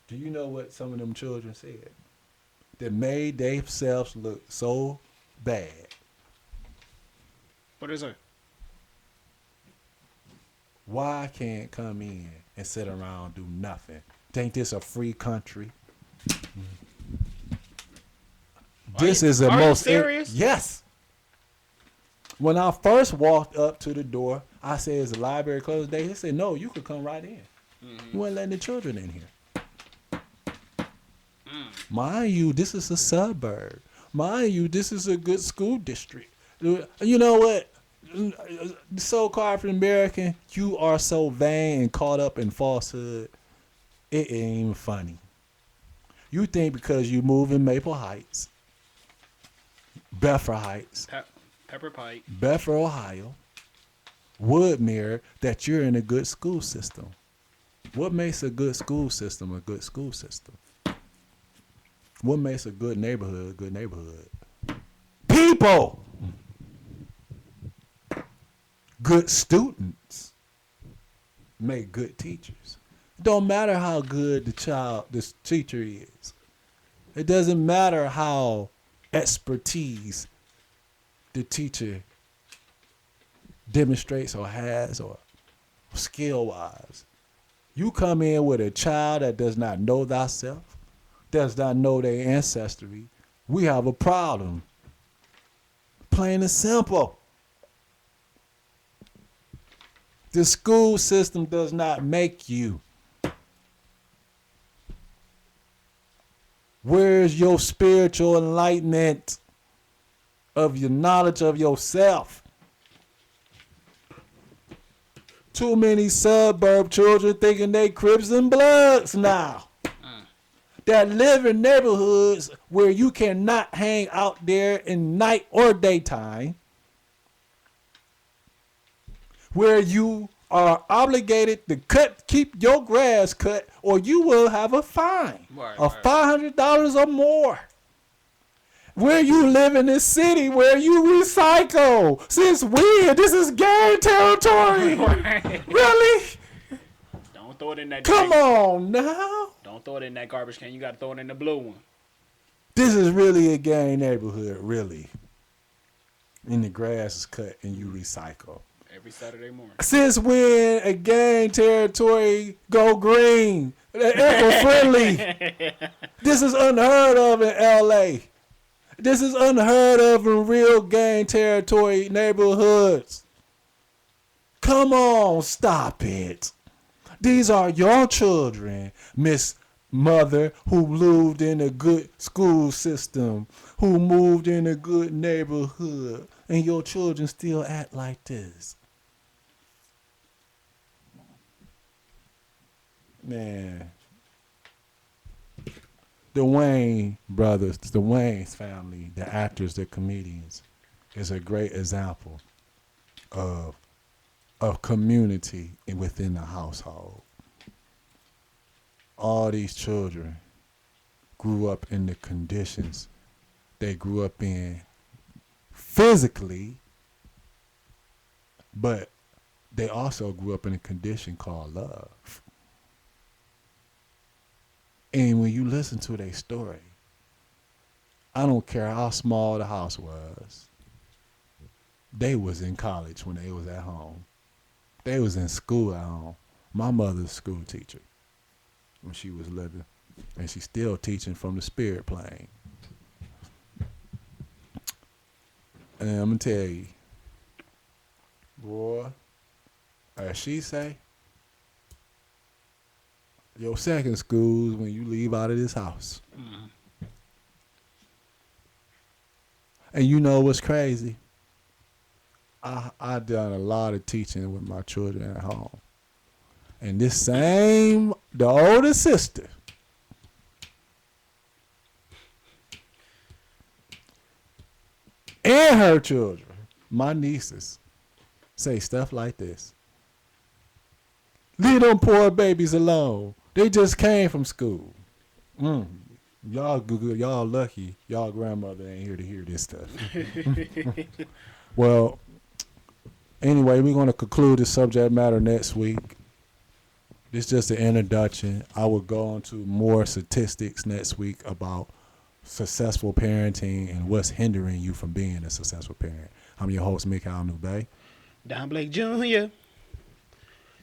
Do you know what some of them children said? That made themselves look so bad. What is it? Why can't come in and sit around do nothing? Think this a free country? This is the are you most serious? Yes. When I first walked up to the door, I said, "Is the library closed today?" They said, "No, you could come right in." You weren't letting the children in here. Mind you, this is a suburb. Mind you, this is a good school district. You know what? So-called African American, you are so vain and caught up in falsehood. It ain't even funny. You think because you move in Maple Heights, Bedford Heights, Pepper Pike. Bedford, Ohio, Woodmere, that you're in a good school system. What makes a good school system a good school system? What makes a good neighborhood a good neighborhood? People! Good students make good teachers. It don't matter how good this teacher is. It doesn't matter how expertise the teacher demonstrates or has or skill-wise. You come in with a child that does not know thyself, does not know their ancestry, we have a problem. Plain and simple. The school system does not make you. Where's your spiritual enlightenment of your knowledge of yourself? Too many suburb children thinking they Crips and Bloods now. That live in neighborhoods where you cannot hang out there in night or daytime, where you are obligated to keep your grass cut, or you will have a fine of $500 or more. Where you live in this city where you recycle. Since when? This is gang territory. Really? Don't throw it in that. Come on now. Don't throw it in that garbage can. You got to throw it in the blue one. This is really a gang neighborhood, really. And the grass is cut and you recycle. Every Saturday morning. Since when a gang territory go green? Eco-friendly. This is unheard of in LA. This is unheard of in real gang territory neighborhoods. Come on, stop it. These are your children, Miss Mother, who lived in a good school system, who moved in a good neighborhood, and your children still act like this. Man. The Wayne brothers, the Wayne's family, the actors, the comedians, is a great example of community within the household. All these children grew up in the conditions they grew up in physically, but they also grew up in a condition called love. And when you listen to their story, I don't care how small the house was. They was in college when they was at home. They was in school at home. My mother's a school teacher when she was living, and she's still teaching from the spirit plane. And I'm gonna tell you, boy, as she say, your second school is when you leave out of this house. And you know what's crazy? I done a lot of teaching with my children at home. And the older sister, and her children, my nieces, say stuff like this. Leave them poor babies alone. They just came from school. Y'all good. Y'all lucky. Y'all grandmother ain't here to hear this stuff. Well, anyway, we're going to conclude the subject matter next week. This is just an introduction. I will go on to more statistics next week about successful parenting and what's hindering you from being a successful parent. I'm your host, Mikhail Nube. Don Blake Jr.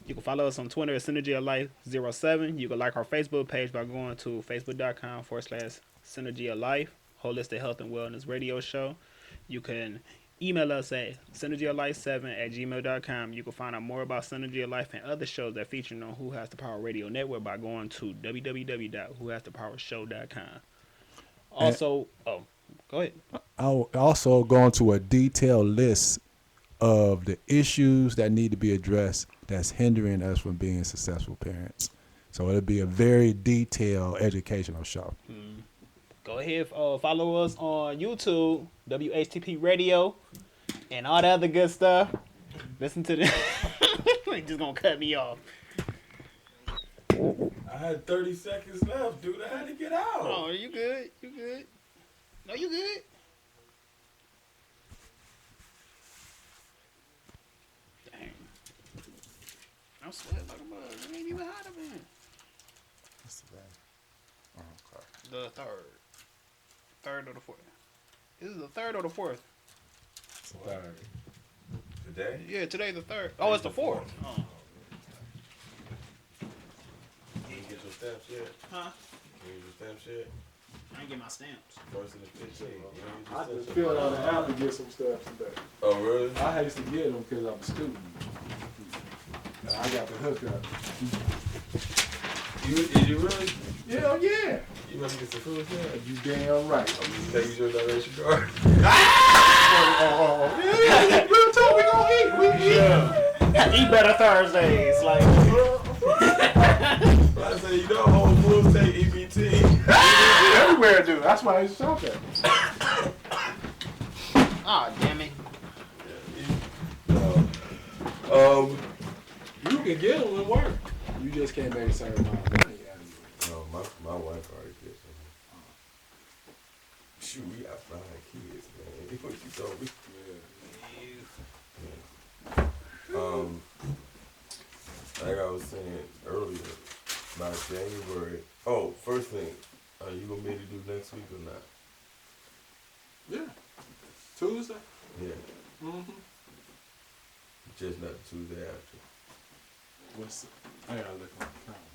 You can follow us on Twitter at Synergy of Life 07. You can like our Facebook page by going to facebook.com/Synergy of Life, Holistic Health and Wellness Radio Show. You can email us at synergyoflife7@gmail.com. You can find out more about Synergy of Life and other shows that feature on Who Has the Power Radio Network by going to www.whohasthepowershow.com. Also, go ahead. I'll also go into a detailed list of the issues that need to be addressed that's hindering us from being successful parents. So it'll be a very detailed educational show. Go ahead, follow us on YouTube, WHTP Radio, and all that other good stuff. Listen to the. He just gonna cut me off. I had 30 seconds left, dude. I had to get out. Oh, you good? You good? No, you good? Dang. I'm sweating like a bug. It ain't even hot up in. The third or the fourth. This is the third or the fourth? Third. Today? Yeah, today's the third. Oh, it's the fourth. Oh. You didn't get your stamps yet? Huh? You didn't get your stamps yet? I ain't get my stamps. First and the 15th. You didn't get I your just stamps filled yet? out an app to get some stuff today. Oh, really? I used to get them because I'm a student. I got the hookup. Did you really? Hell yeah. You want to get some food yet? You damn right. I'm just taking your donation card. Real talk, we gonna eat. We eat. Eat better Thursdays. Like, I say, you know, Whole Foods take EBT. Everywhere, dude. That's why I used to shop there. oh, damn it. You can get them and work. You just can't make a certain amount of money out of it. No, my wife already did something. Shoot, we got 5 kids, man. What you told me? Like I was saying earlier, by January. Oh, first thing, are you gonna be able to do next week or not? Yeah. Tuesday? Yeah, Mm-hmm. just not Tuesday after. What's I gotta look on the calendar.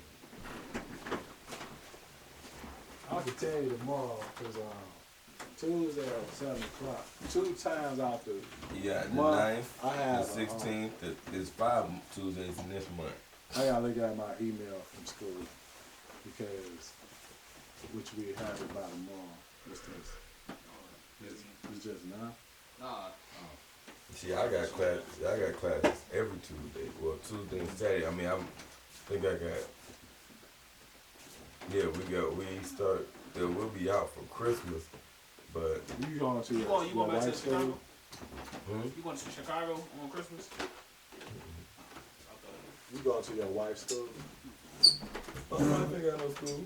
I can tell you tomorrow because Tuesday at 7 o'clock. 2 times out the Yeah, the month, 9th, I have the 16th, there's 5 Tuesdays in this month. I gotta look at my email from school because which we have it by tomorrow. What's this? It's just now. See, I got classes every Tuesday. Well, Tuesday and Saturday. I mean, think I got. Yeah, we start. We'll be out for Christmas, but. You going to You going back to wife's Chicago? school? You going to Chicago on Christmas? You going to your wife's school? I think I know school.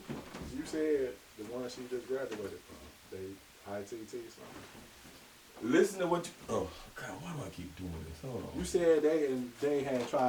You said the one she just graduated from. They ITT something. Listen to what you. Oh God, why do I keep doing this? Hold on. You said they had tried